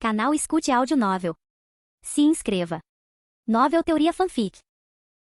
Canal Escute Áudio Novel. Se inscreva. Novel Teoria Fanfic.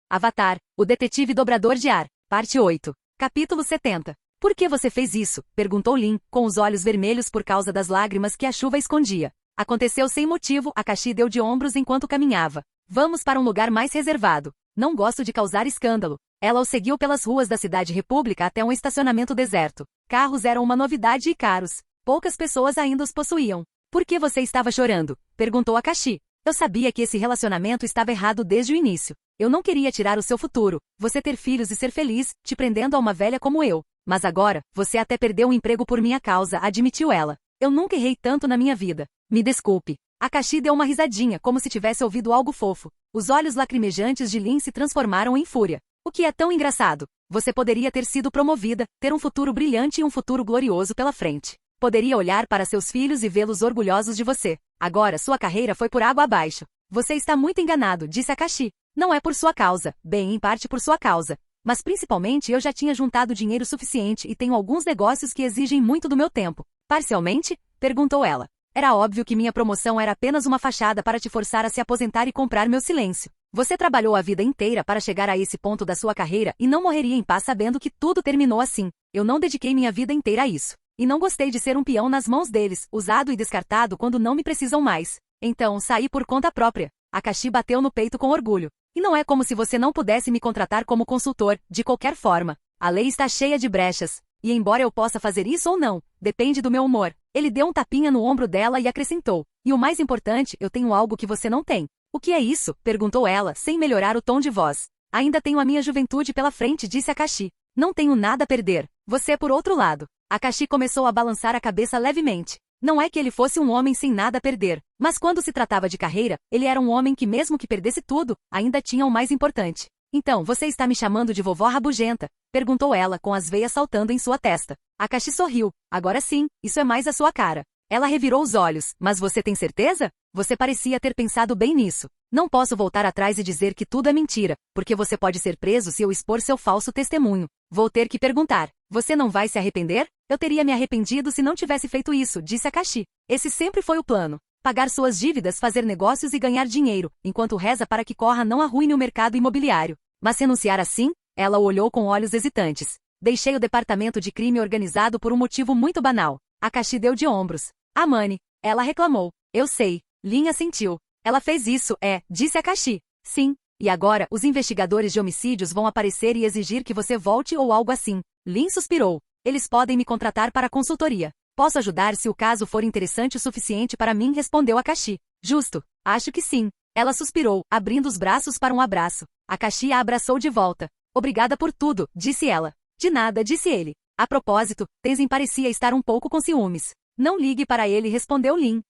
Avatar, o detetive dobrador de ar, parte 8, capítulo 70. Por que você fez isso? Perguntou Lin, com os olhos vermelhos por causa das lágrimas que a chuva escondia. Aconteceu sem motivo, Akashi deu de ombros enquanto caminhava. Vamos para um lugar mais reservado. Não gosto de causar escândalo. Ela o seguiu pelas ruas da Cidade República até um estacionamento deserto. Carros eram uma novidade e caros. Poucas pessoas ainda os possuíam. Por que você estava chorando? Perguntou Akashi. Eu sabia que esse relacionamento estava errado desde o início. Eu não queria tirar o seu futuro, você ter filhos e ser feliz, te prendendo a uma velha como eu. Mas agora, você até perdeu o emprego por minha causa, admitiu ela. Eu nunca errei tanto na minha vida. Me desculpe. Akashi deu uma risadinha, como se tivesse ouvido algo fofo. Os olhos lacrimejantes de Lin se transformaram em fúria. O que é tão engraçado? Você poderia ter sido promovida, ter um futuro brilhante e um futuro glorioso pela frente. Poderia olhar para seus filhos e vê-los orgulhosos de você. Agora sua carreira foi por água abaixo. Você está muito enganado, disse Akashi. Não é por sua causa, bem, em parte por sua causa. Mas principalmente eu já tinha juntado dinheiro suficiente e tenho alguns negócios que exigem muito do meu tempo. Parcialmente? Perguntou ela. Era óbvio que minha promoção era apenas uma fachada para te forçar a se aposentar e comprar meu silêncio. Você trabalhou a vida inteira para chegar a esse ponto da sua carreira e não morreria em paz sabendo que tudo terminou assim. Eu não dediquei minha vida inteira a isso. E não gostei de ser um peão nas mãos deles, usado e descartado quando não me precisam mais. Então, saí por conta própria. Akashi bateu no peito com orgulho. E não é como se você não pudesse me contratar como consultor, de qualquer forma. A lei está cheia de brechas. E embora eu possa fazer isso ou não, depende do meu humor. Ele deu um tapinha no ombro dela e acrescentou. E o mais importante, eu tenho algo que você não tem. O que é isso? Perguntou ela, sem melhorar o tom de voz. Ainda tenho a minha juventude pela frente, disse Akashi. Não tenho nada a perder. Você por outro lado. Akashi começou a balançar a cabeça levemente. Não é que ele fosse um homem sem nada a perder, mas quando se tratava de carreira, ele era um homem que mesmo que perdesse tudo, ainda tinha o mais importante. Então, você está me chamando de vovó rabugenta? Perguntou ela com as veias saltando em sua testa. Akashi sorriu. Agora sim, isso é mais a sua cara. Ela revirou os olhos. Mas você tem certeza? Você parecia ter pensado bem nisso. Não posso voltar atrás e dizer que tudo é mentira, porque você pode ser preso se eu expor seu falso testemunho. Vou ter que perguntar. Você não vai se arrepender? Eu teria me arrependido se não tivesse feito isso, disse Akashi. Esse sempre foi o plano. Pagar suas dívidas, fazer negócios e ganhar dinheiro, enquanto reza para que Korra não arruine o mercado imobiliário. Mas renunciar assim? Ela o olhou com olhos hesitantes. Deixei o departamento de crime organizado por um motivo muito banal. Akashi deu de ombros. Amani. Ela reclamou. Eu sei. Lin assentiu. Ela fez isso, disse Akashi. Sim. E agora, os investigadores de homicídios vão aparecer e exigir que você volte ou algo assim. Lin suspirou. Eles podem me contratar para consultoria. Posso ajudar se o caso for interessante o suficiente para mim, respondeu Akashi. Justo. Acho que sim. Ela suspirou, abrindo os braços para um abraço. Akashi a abraçou de volta. Obrigada por tudo, disse ela. De nada, disse ele. A propósito, Tenzin parecia estar um pouco com ciúmes. Não ligue para ele, respondeu Lin.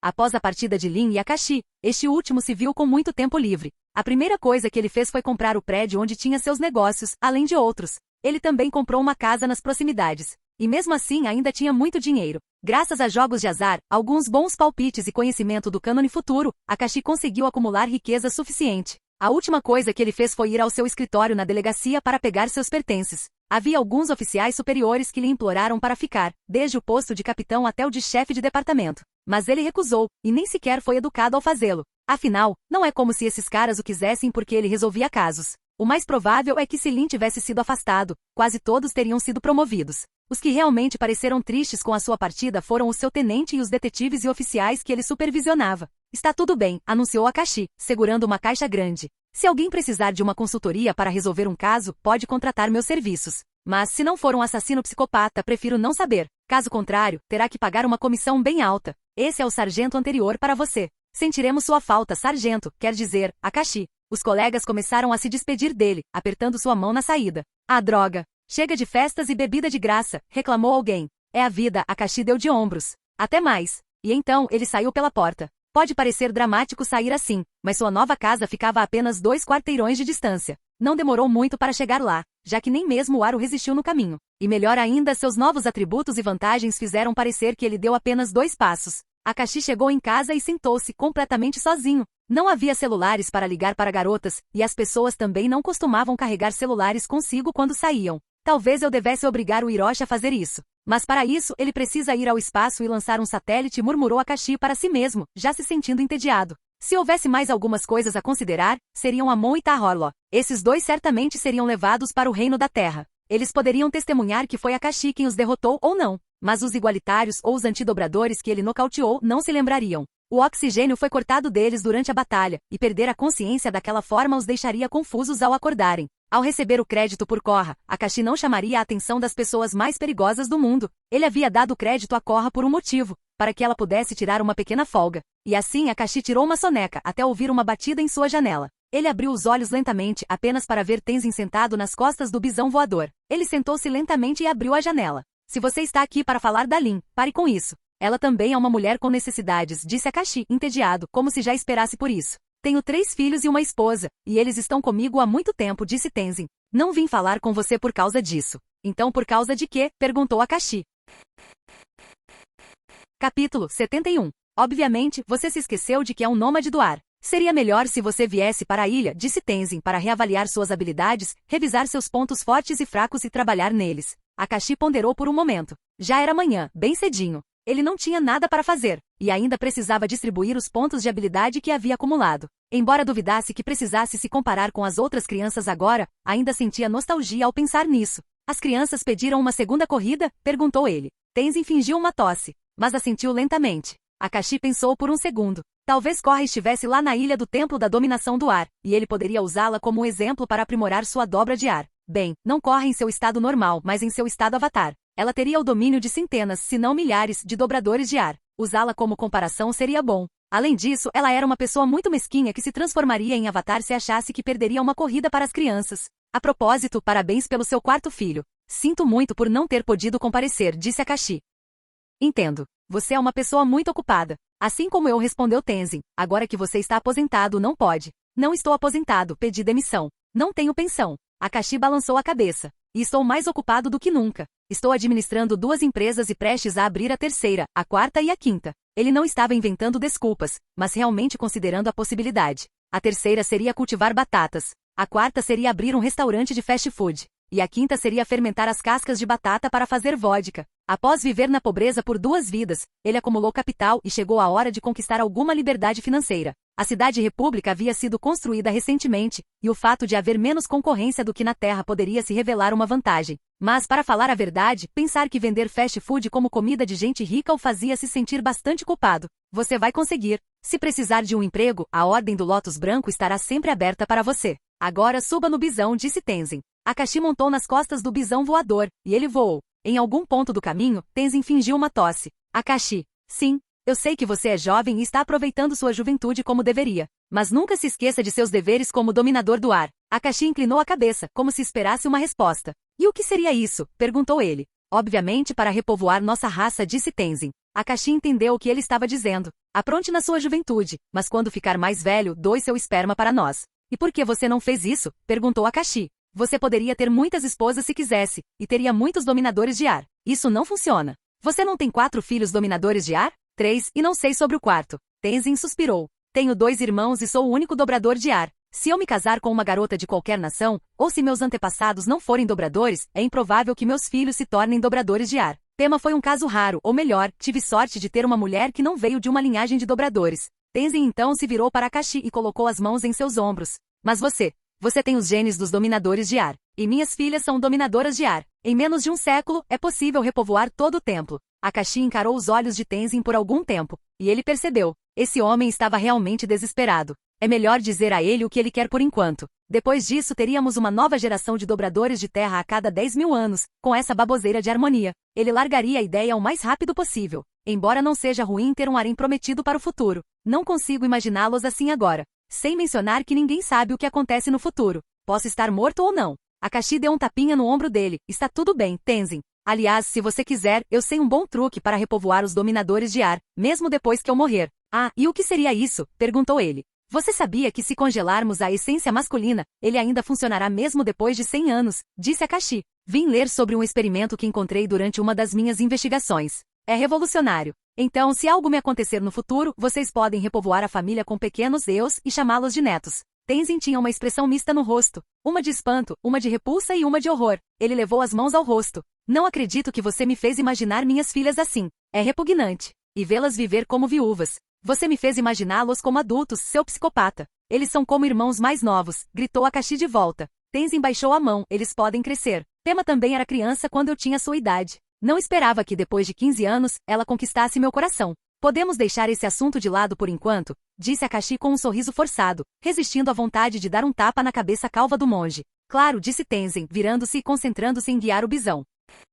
Após a partida de Lin e Akashi, este último se viu com muito tempo livre. A primeira coisa que ele fez foi comprar o prédio onde tinha seus negócios, além de outros. Ele também comprou uma casa nas proximidades. E mesmo assim ainda tinha muito dinheiro. Graças a jogos de azar, alguns bons palpites e conhecimento do cânone futuro, Akashi conseguiu acumular riqueza suficiente. A última coisa que ele fez foi ir ao seu escritório na delegacia para pegar seus pertences. Havia alguns oficiais superiores que lhe imploraram para ficar, desde o posto de capitão até o de chefe de departamento. Mas ele recusou, e nem sequer foi educado ao fazê-lo. Afinal, não é como se esses caras o quisessem porque ele resolvia casos. O mais provável é que se Lin tivesse sido afastado, quase todos teriam sido promovidos. Os que realmente pareceram tristes com a sua partida foram o seu tenente e os detetives e oficiais que ele supervisionava. Está tudo bem, anunciou Akashi, segurando uma caixa grande. Se alguém precisar de uma consultoria para resolver um caso, pode contratar meus serviços. Mas se não for um assassino psicopata, prefiro não saber. Caso contrário, terá que pagar uma comissão bem alta. Esse é o sargento anterior para você. Sentiremos sua falta, sargento, quer dizer, Akashi. Os colegas começaram a se despedir dele, apertando sua mão na saída. Ah, droga! Chega de festas e bebida de graça, reclamou alguém. É a vida, Akashi deu de ombros. Até mais. E então, ele saiu pela porta. Pode parecer dramático sair assim, mas sua nova casa ficava a apenas 2 quarteirões de distância. Não demorou muito para chegar lá, já que nem mesmo o ar o resistiu no caminho. E melhor ainda, seus novos atributos e vantagens fizeram parecer que ele deu apenas 2 passos. Akashi chegou em casa e sentou-se completamente sozinho. Não havia celulares para ligar para garotas, e as pessoas também não costumavam carregar celulares consigo quando saíam. Talvez eu devesse obrigar o Hiroshi a fazer isso. Mas para isso, ele precisa ir ao espaço e lançar um satélite, murmurou Akashi para si mesmo, já se sentindo entediado. Se houvesse mais algumas coisas a considerar, seriam Amon e Tahorlo. Esses dois certamente seriam levados para o reino da Terra. Eles poderiam testemunhar que foi Akashi quem os derrotou ou não, mas os igualitários ou os antidobradores que ele nocauteou não se lembrariam. O oxigênio foi cortado deles durante a batalha, e perder a consciência daquela forma os deixaria confusos ao acordarem. Ao receber o crédito por Korra, Akashi não chamaria a atenção das pessoas mais perigosas do mundo. Ele havia dado o crédito a Korra por um motivo, para que ela pudesse tirar uma pequena folga. E assim Akashi tirou uma soneca até ouvir uma batida em sua janela. Ele abriu os olhos lentamente apenas para ver Tenzin sentado nas costas do bisão voador. Ele sentou-se lentamente e abriu a janela. Se você está aqui para falar da Lin, pare com isso. Ela também é uma mulher com necessidades, disse Akashi, entediado, como se já esperasse por isso. Tenho 3 filhos e uma esposa, e eles estão comigo há muito tempo, disse Tenzin. Não vim falar com você por causa disso. Então por causa de quê? Perguntou Akashi. Capítulo 71. Obviamente, você se esqueceu de que é um nômade do ar. Seria melhor se você viesse para a ilha, disse Tenzin, para reavaliar suas habilidades, revisar seus pontos fortes e fracos e trabalhar neles. Akashi ponderou por um momento. Já era manhã, bem cedinho. Ele não tinha nada para fazer, e ainda precisava distribuir os pontos de habilidade que havia acumulado. Embora duvidasse que precisasse se comparar com as outras crianças agora, ainda sentia nostalgia ao pensar nisso. As crianças pediram uma segunda corrida? Perguntou ele. Tenzin fingiu uma tosse, mas assentiu lentamente. Akashi pensou por um segundo. Talvez Korra estivesse lá na ilha do Templo da Dominação do Ar, e ele poderia usá-la como um exemplo para aprimorar sua dobra de ar. Bem, não Korra em seu estado normal, mas em seu estado avatar. Ela teria o domínio de centenas, se não milhares, de dobradores de ar. Usá-la como comparação seria bom. Além disso, ela era uma pessoa muito mesquinha que se transformaria em avatar se achasse que perderia uma corrida para as crianças. A propósito, parabéns pelo seu 4º filho. Sinto muito por não ter podido comparecer, disse Akashi. Entendo. Você é uma pessoa muito ocupada. Assim como eu, respondeu Tenzin. Agora que você está aposentado, não pode. Não estou aposentado, pedi demissão. Não tenho pensão. Akashi balançou a cabeça. E estou mais ocupado do que nunca. Estou administrando 2 empresas e prestes a abrir a 3ª, a 4ª e a 5ª. Ele não estava inventando desculpas, mas realmente considerando a possibilidade. A 3ª seria cultivar batatas. A 4ª seria abrir um restaurante de fast food. E a 5ª seria fermentar as cascas de batata para fazer vodka. Após viver na pobreza por 2 vidas, ele acumulou capital e chegou a hora de conquistar alguma liberdade financeira. A cidade-república havia sido construída recentemente, e o fato de haver menos concorrência do que na Terra poderia se revelar uma vantagem. Mas, para falar a verdade, pensar que vender fast food como comida de gente rica o fazia se sentir bastante culpado. Você vai conseguir. Se precisar de um emprego, a Ordem do Lótus Branco estará sempre aberta para você. Agora suba no bisão, disse Tenzin. Akashi montou nas costas do bisão voador, e ele voou. Em algum ponto do caminho, Tenzin fingiu uma tosse. Akashi. Sim. Eu sei que você é jovem e está aproveitando sua juventude como deveria. Mas nunca se esqueça de seus deveres como dominador do ar. Akashi inclinou a cabeça, como se esperasse uma resposta. E o que seria isso? Perguntou ele. Obviamente para repovoar nossa raça, disse Tenzin. Akashi entendeu o que ele estava dizendo. Apronte na sua juventude, mas quando ficar mais velho, doe seu esperma para nós. E por que você não fez isso? Perguntou Akashi. Você poderia ter muitas esposas se quisesse, e teria muitos dominadores de ar. Isso não funciona. Você não tem 4 filhos dominadores de ar? 3, e não sei sobre o 4º. Tenzin suspirou. Tenho 2 irmãos e sou o único dobrador de ar. Se eu me casar com uma garota de qualquer nação, ou se meus antepassados não forem dobradores, é improvável que meus filhos se tornem dobradores de ar. Pema foi um caso raro, ou melhor, tive sorte de ter uma mulher que não veio de uma linhagem de dobradores. Tenzin então se virou para Akashi e colocou as mãos em seus ombros. Mas você tem os genes dos dominadores de ar. E minhas filhas são dominadoras de ar. Em menos de um século, é possível repovoar todo o templo. Akashi encarou os olhos de Tenzin por algum tempo, e ele percebeu. Esse homem estava realmente desesperado. É melhor dizer a ele o que ele quer por enquanto. Depois disso teríamos uma nova geração de dobradores de terra a cada 10.000 anos, com essa baboseira de harmonia. Ele largaria a ideia o mais rápido possível. Embora não seja ruim ter um harém prometido para o futuro. Não consigo imaginá-los assim agora. Sem mencionar que ninguém sabe o que acontece no futuro. Posso estar morto ou não. Akashi deu um tapinha no ombro dele. Está tudo bem, Tenzin. Aliás, se você quiser, eu sei um bom truque para repovoar os dominadores de ar, mesmo depois que eu morrer. Ah, e o que seria isso? Perguntou ele. Você sabia que se congelarmos a essência masculina, ele ainda funcionará mesmo depois de 100 anos, disse Akashi. Vim ler sobre um experimento que encontrei durante uma das minhas investigações. É revolucionário. Então, se algo me acontecer no futuro, vocês podem repovoar a família com pequenos eus e chamá-los de netos. Tenzin tinha uma expressão mista no rosto, uma de espanto, uma de repulsa e uma de horror. Ele levou as mãos ao rosto. Não acredito que você me fez imaginar minhas filhas assim. É repugnante. E vê-las viver como viúvas. Você me fez imaginá-los como adultos, seu psicopata. Eles são como irmãos mais novos, gritou Akashi de volta. Tenzin baixou a mão, eles podem crescer. Pema também era criança quando eu tinha sua idade. Não esperava que depois de 15 anos, ela conquistasse meu coração. Podemos deixar esse assunto de lado por enquanto, disse Akashi com um sorriso forçado, resistindo à vontade de dar um tapa na cabeça calva do monge. Claro, disse Tenzin, virando-se e concentrando-se em guiar o bisão.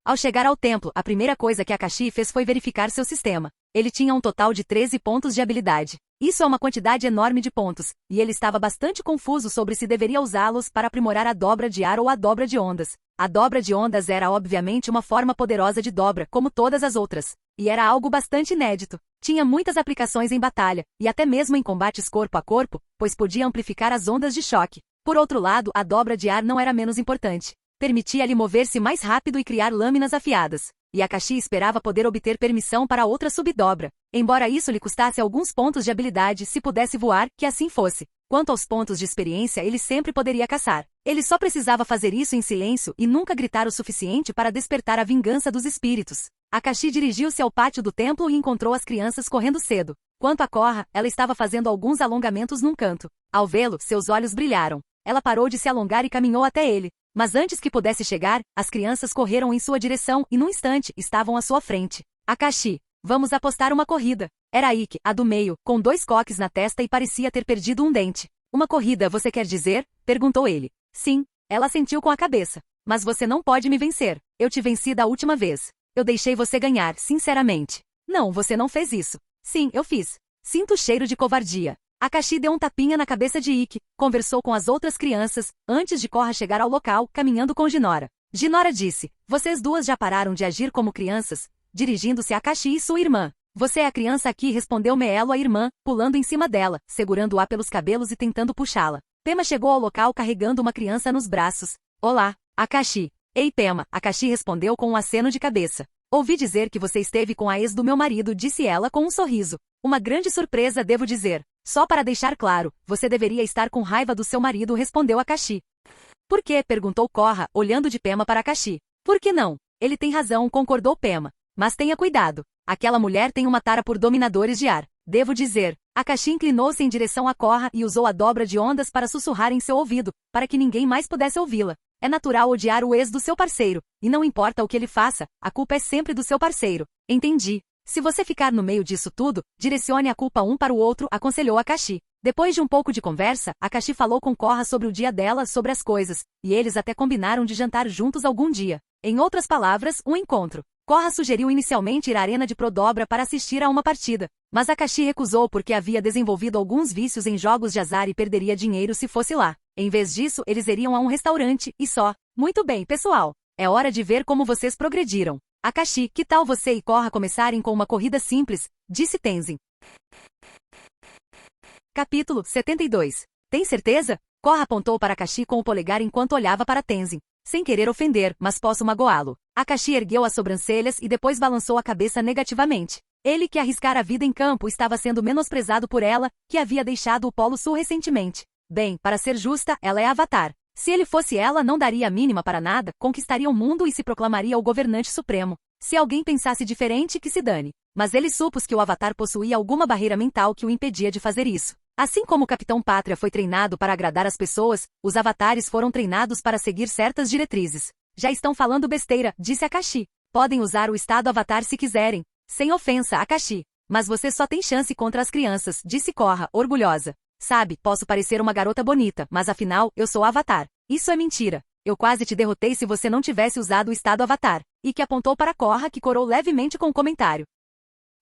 Ao chegar ao templo, a primeira coisa que Akashi fez foi verificar seu sistema. Ele tinha um total de 13 pontos de habilidade. Isso é uma quantidade enorme de pontos, e ele estava bastante confuso sobre se deveria usá-los para aprimorar a dobra de ar ou a dobra de ondas. A dobra de ondas era obviamente uma forma poderosa de dobra, como todas as outras. E era algo bastante inédito. Tinha muitas aplicações em batalha, e até mesmo em combates corpo a corpo, pois podia amplificar as ondas de choque. Por outro lado, a dobra de ar não era menos importante. Permitia-lhe mover-se mais rápido e criar lâminas afiadas. E Akashi esperava poder obter permissão para outra subdobra. Embora isso lhe custasse alguns pontos de habilidade se pudesse voar, que assim fosse. Quanto aos pontos de experiência, ele sempre poderia caçar. Ele só precisava fazer isso em silêncio e nunca gritar o suficiente para despertar a vingança dos espíritos. Akashi dirigiu-se ao pátio do templo e encontrou as crianças correndo cedo. Quanto a Korra, ela estava fazendo alguns alongamentos num canto. Ao vê-lo, seus olhos brilharam. Ela parou de se alongar e caminhou até ele. Mas antes que pudesse chegar, as crianças correram em sua direção e num instante estavam à sua frente. Akashi, vamos apostar uma corrida. Era Ikki, a do meio, com 2 coques na testa e parecia ter perdido um dente. Uma corrida, você quer dizer? Perguntou ele. Sim, ela assentiu com a cabeça. Mas você não pode me vencer. Eu te venci da última vez. Eu deixei você ganhar, sinceramente. Não, você não fez isso. Sim, eu fiz. Sinto o cheiro de covardia. Akashi deu um tapinha na cabeça de Ikki, conversou com as outras crianças, antes de Korra chegar ao local, caminhando com Jinora. Jinora disse, vocês duas já pararam de agir como crianças? Dirigindo-se a Akashi e sua irmã. Você é a criança aqui, respondeu Meelo a irmã, pulando em cima dela, segurando-a pelos cabelos e tentando puxá-la. Pema chegou ao local carregando uma criança nos braços. Olá, Akashi. Ei Pema, Akashi respondeu com um aceno de cabeça. Ouvi dizer que você esteve com a ex do meu marido, disse ela com um sorriso. Uma grande surpresa, devo dizer. Só para deixar claro, você deveria estar com raiva do seu marido, respondeu Akashi. Por quê? Perguntou Korra, olhando de Pema para Akashi. Por que não? Ele tem razão, concordou Pema. Mas tenha cuidado. Aquela mulher tem uma tara por dominadores de ar. Devo dizer. Akashi inclinou-se em direção a Korra e usou a dobra de ondas para sussurrar em seu ouvido, para que ninguém mais pudesse ouvi-la. É natural odiar o ex do seu parceiro, e não importa o que ele faça, a culpa é sempre do seu parceiro. Entendi. Se você ficar no meio disso tudo, direcione a culpa um para o outro, aconselhou Akashi. Depois de um pouco de conversa, Akashi falou com Korra sobre o dia dela, sobre as coisas, e eles até combinaram de jantar juntos algum dia. Em outras palavras, um encontro. Korra sugeriu inicialmente ir à arena de Prodobra para assistir a uma partida, mas Akashi recusou porque havia desenvolvido alguns vícios em jogos de azar e perderia dinheiro se fosse lá. Em vez disso, eles iriam a um restaurante, e só. Muito bem, pessoal. É hora de ver como vocês progrediram. Akashi, que tal você e Korra começarem com uma corrida simples? Disse Tenzin. Capítulo 72. Tem certeza? Korra apontou para Akashi com o polegar enquanto olhava para Tenzin. Sem querer ofender, mas posso magoá-lo. Akashi ergueu as sobrancelhas e depois balançou a cabeça negativamente. Ele que arriscara a vida em campo estava sendo menosprezado por ela, que havia deixado o Polo Sul recentemente. Bem, para ser justa, ela é Avatar. Se ele fosse ela, não daria a mínima para nada, conquistaria o mundo e se proclamaria o governante supremo. Se alguém pensasse diferente, que se dane. Mas ele supôs que o Avatar possuía alguma barreira mental que o impedia de fazer isso. Assim como o Capitão Pátria foi treinado para agradar as pessoas, os Avatares foram treinados para seguir certas diretrizes. Já estão falando besteira, disse Akashi. Podem usar o estado Avatar se quiserem. Sem ofensa, Akashi. Mas você só tem chance contra as crianças, disse Korra, orgulhosa. Sabe, posso parecer uma garota bonita, mas afinal, eu sou Avatar. Isso é mentira. Eu quase te derrotei se você não tivesse usado o estado Avatar. E que apontou para Korra, que corou levemente com o comentário.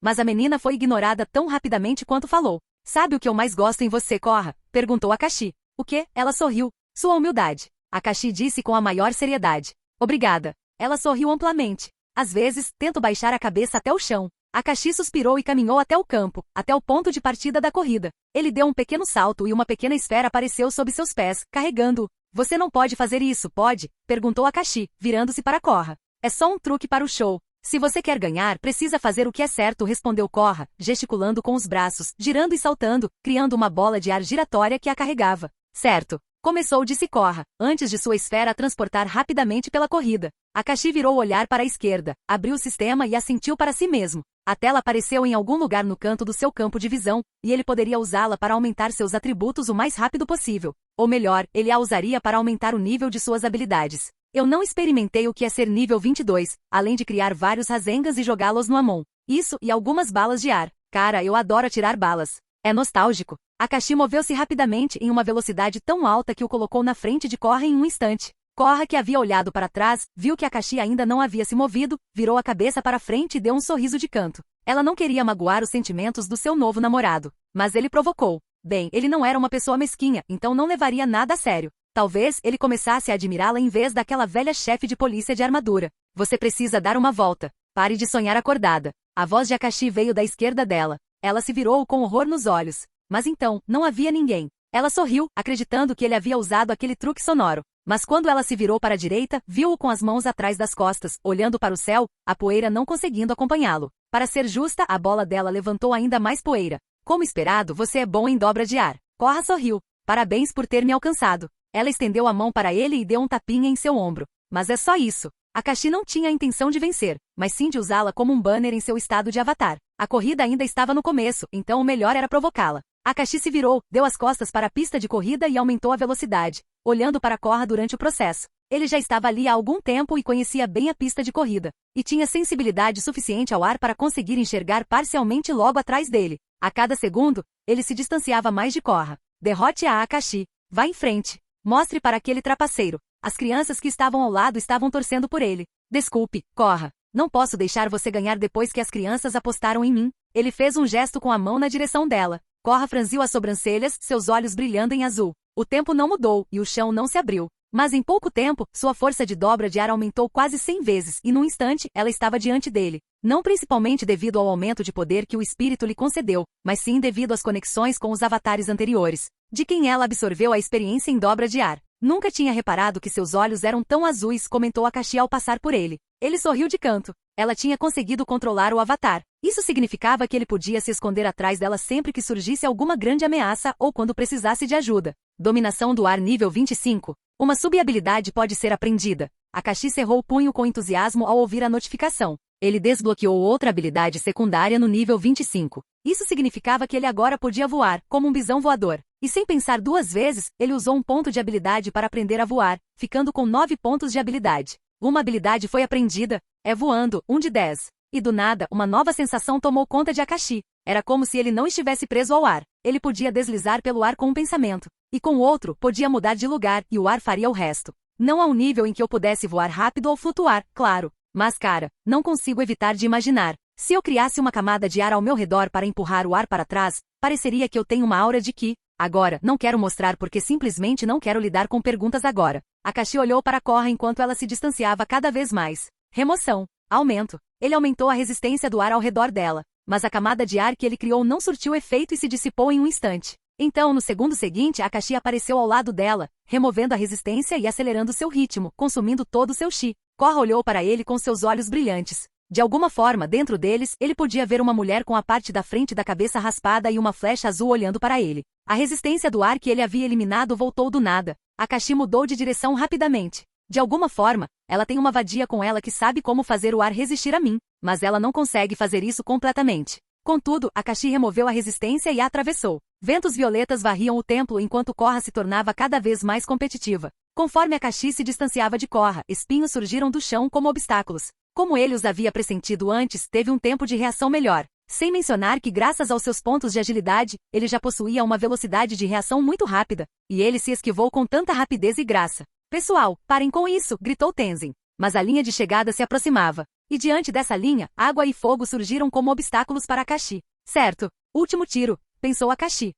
Mas a menina foi ignorada tão rapidamente quanto falou. Sabe o que eu mais gosto em você, Korra? Perguntou Akashi. O quê? Ela sorriu. Sua humildade. Akashi disse com a maior seriedade. Obrigada. Ela sorriu amplamente. Às vezes, tento baixar a cabeça até o chão. Akashi suspirou e caminhou até o campo, até o ponto de partida da corrida. Ele deu um pequeno salto e uma pequena esfera apareceu sob seus pés, carregando-o. Você não pode fazer isso, pode? Perguntou Akashi, virando-se para Korra. É só um truque para o show. Se você quer ganhar, precisa fazer o que é certo, respondeu Korra, gesticulando com os braços, girando e saltando, criando uma bola de ar giratória que a carregava. Certo. Começou, disse Korra, antes de sua esfera a transportar rapidamente pela corrida. Akashi virou o olhar para a esquerda, abriu o sistema e assentiu para si mesmo. A tela apareceu em algum lugar no canto do seu campo de visão, e ele poderia usá-la para aumentar seus atributos o mais rápido possível. Ou melhor, ele a usaria para aumentar o nível de suas habilidades. Eu não experimentei o que é ser nível 22, além de criar vários Rasengas e jogá-los no Amon. Isso e algumas balas de ar. Cara, eu adoro atirar balas. É nostálgico. Akashi moveu-se rapidamente em uma velocidade tão alta que o colocou na frente de Korra em um instante. Korra, que havia olhado para trás, viu que Akashi ainda não havia se movido, virou a cabeça para frente e deu um sorriso de canto. Ela não queria magoar os sentimentos do seu novo namorado. Mas ele provocou. Bem, ele não era uma pessoa mesquinha, então não levaria nada a sério. Talvez ele começasse a admirá-la em vez daquela velha chefe de polícia de armadura. Você precisa dar uma volta. Pare de sonhar acordada. A voz de Akashi veio da esquerda dela. Ela se virou com horror nos olhos. Mas então, não havia ninguém. Ela sorriu, acreditando que ele havia usado aquele truque sonoro. Mas quando ela se virou para a direita, viu-o com as mãos atrás das costas, olhando para o céu, a poeira não conseguindo acompanhá-lo. Para ser justa, a bola dela levantou ainda mais poeira. Como esperado, você é bom em dobra de ar. Korra sorriu. Parabéns por ter me alcançado. Ela estendeu a mão para ele e deu um tapinha em seu ombro. Mas é só isso. Akashi não tinha a intenção de vencer, mas sim de usá-la como um banner em seu estado de avatar. A corrida ainda estava no começo, então o melhor era provocá-la. Akashi se virou, deu as costas para a pista de corrida e aumentou a velocidade, olhando para Korra durante o processo. Ele já estava ali há algum tempo e conhecia bem a pista de corrida, e tinha sensibilidade suficiente ao ar para conseguir enxergar parcialmente logo atrás dele. A cada segundo, ele se distanciava mais de Korra. Derrote a Akashi. Vá em frente. Mostre para aquele trapaceiro. As crianças que estavam ao lado estavam torcendo por ele. Desculpe, Korra. Não posso deixar você ganhar depois que as crianças apostaram em mim. Ele fez um gesto com a mão na direção dela. Korra franziu as sobrancelhas, seus olhos brilhando em azul. O tempo não mudou, e o chão não se abriu. Mas em pouco tempo, sua força de dobra de ar aumentou quase 100 vezes, e num instante, ela estava diante dele. Não principalmente devido ao aumento de poder que o espírito lhe concedeu, mas sim devido às conexões com os avatares anteriores, de quem ela absorveu a experiência em dobra de ar. Nunca tinha reparado que seus olhos eram tão azuis, comentou Akashi ao passar por ele. Ele sorriu de canto. Ela tinha conseguido controlar o avatar. Isso significava que ele podia se esconder atrás dela sempre que surgisse alguma grande ameaça ou quando precisasse de ajuda. Dominação do ar nível 25. Uma sub-habilidade pode ser aprendida. Akashi cerrou o punho com entusiasmo ao ouvir a notificação. Ele desbloqueou outra habilidade secundária no nível 25. Isso significava que ele agora podia voar, como um bisão voador. E sem pensar duas vezes, ele usou um ponto de habilidade para aprender a voar, ficando com 9 pontos de habilidade. Uma habilidade foi aprendida, é voando, 1 de 10. E do nada, uma nova sensação tomou conta de Akashi. Era como se ele não estivesse preso ao ar. Ele podia deslizar pelo ar com um pensamento. E com o outro, podia mudar de lugar, e o ar faria o resto. Não a um nível em que eu pudesse voar rápido ou flutuar, claro. Mas cara, não consigo evitar de imaginar. Se eu criasse uma camada de ar ao meu redor para empurrar o ar para trás, pareceria que eu tenho uma aura de ki. Agora, não quero mostrar porque simplesmente não quero lidar com perguntas agora. Akashi olhou para Korra enquanto ela se distanciava cada vez mais. Remoção. Aumento. Ele aumentou a resistência do ar ao redor dela. Mas a camada de ar que ele criou não surtiu efeito e se dissipou em um instante. Então, no segundo seguinte, Akashi apareceu ao lado dela, removendo a resistência e acelerando seu ritmo, consumindo todo o seu chi. Korra olhou para ele com seus olhos brilhantes. De alguma forma, dentro deles, ele podia ver uma mulher com a parte da frente da cabeça raspada e uma flecha azul olhando para ele. A resistência do ar que ele havia eliminado voltou do nada. Akashi mudou de direção rapidamente. De alguma forma, ela tem uma vadia com ela que sabe como fazer o ar resistir a mim, mas ela não consegue fazer isso completamente. Contudo, Akashi removeu a resistência e a atravessou. Ventos violetas varriam o templo enquanto Korra se tornava cada vez mais competitiva. Conforme Akashi se distanciava de Korra, espinhos surgiram do chão como obstáculos. Como ele os havia pressentido antes, teve um tempo de reação melhor. Sem mencionar que graças aos seus pontos de agilidade, ele já possuía uma velocidade de reação muito rápida, e ele se esquivou com tanta rapidez e graça. Pessoal, parem com isso, gritou Tenzin. Mas a linha de chegada se aproximava. E diante dessa linha, água e fogo surgiram como obstáculos para Akashi. Certo, último tiro, pensou Akashi.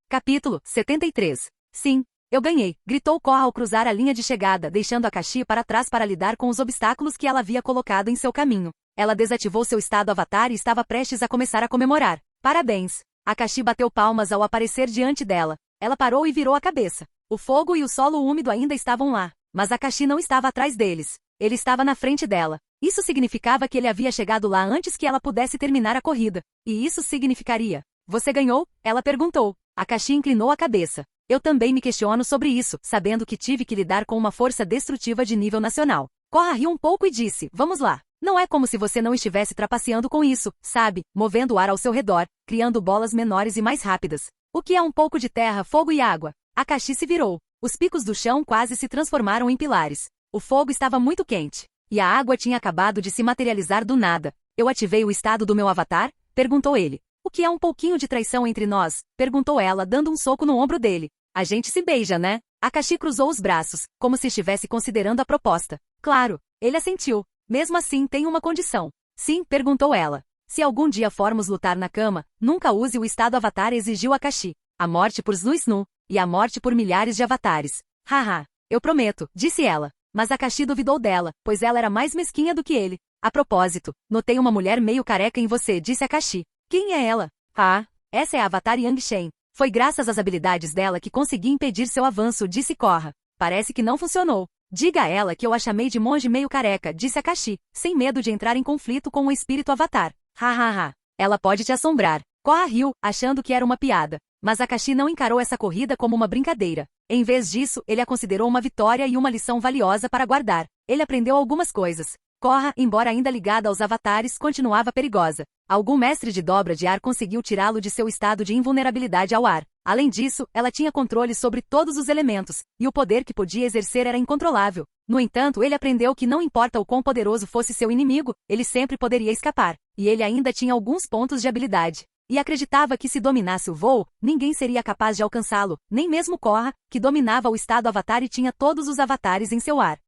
Capítulo 73. Sim, eu ganhei, gritou Korra ao cruzar a linha de chegada, deixando Akashi para trás para lidar com os obstáculos que ela havia colocado em seu caminho. Ela desativou seu estado avatar e estava prestes a começar a comemorar. Parabéns! Akashi bateu palmas ao aparecer diante dela. Ela parou e virou a cabeça. O fogo e o solo úmido ainda estavam lá, mas Akashi não estava atrás deles. Ele estava na frente dela. Isso significava que ele havia chegado lá antes que ela pudesse terminar a corrida. E isso significaria: você ganhou? Ela perguntou. Akashi inclinou a cabeça. Eu também me questiono sobre isso, sabendo que tive que lidar com uma força destrutiva de nível nacional. Korra riu um pouco e disse, vamos lá. Não é como se você não estivesse trapaceando com isso, sabe? Movendo o ar ao seu redor, criando bolas menores e mais rápidas. O que é um pouco de terra, fogo e água? Akashi se virou. Os picos do chão quase se transformaram em pilares. O fogo estava muito quente. E a água tinha acabado de se materializar do nada. Eu ativei o estado do meu avatar? Perguntou ele. O que é um pouquinho de traição entre nós? Perguntou ela, dando um soco no ombro dele. A gente se beija, né? Akashi cruzou os braços, como se estivesse considerando a proposta. Claro, ele assentiu. Mesmo assim, tem uma condição. Sim, perguntou ela. Se algum dia formos lutar na cama, nunca use o estado avatar, exigiu Akashi. A morte por Snu e a morte por milhares de avatares. Haha, eu prometo, disse ela. Mas Akashi duvidou dela, pois ela era mais mesquinha do que ele. A propósito, notei uma mulher meio careca em você, disse Akashi. Quem é ela? Ah, essa é a Avatar Yang Shen. Foi graças às habilidades dela que consegui impedir seu avanço, disse Korra. Parece que não funcionou. Diga a ela que eu a chamei de monge meio careca, disse Akashi, sem medo de entrar em conflito com o espírito Avatar. Hahaha. Ela pode te assombrar. Korra riu, achando que era uma piada. Mas Akashi não encarou essa corrida como uma brincadeira. Em vez disso, ele a considerou uma vitória e uma lição valiosa para guardar. Ele aprendeu algumas coisas. Korra, embora ainda ligada aos avatares, continuava perigosa. Algum mestre de dobra de ar conseguiu tirá-lo de seu estado de invulnerabilidade ao ar. Além disso, ela tinha controle sobre todos os elementos, e o poder que podia exercer era incontrolável. No entanto, ele aprendeu que não importa o quão poderoso fosse seu inimigo, ele sempre poderia escapar. E ele ainda tinha alguns pontos de habilidade. E acreditava que se dominasse o voo, ninguém seria capaz de alcançá-lo, nem mesmo Korra, que dominava o estado avatar e tinha todos os avatares em seu ar.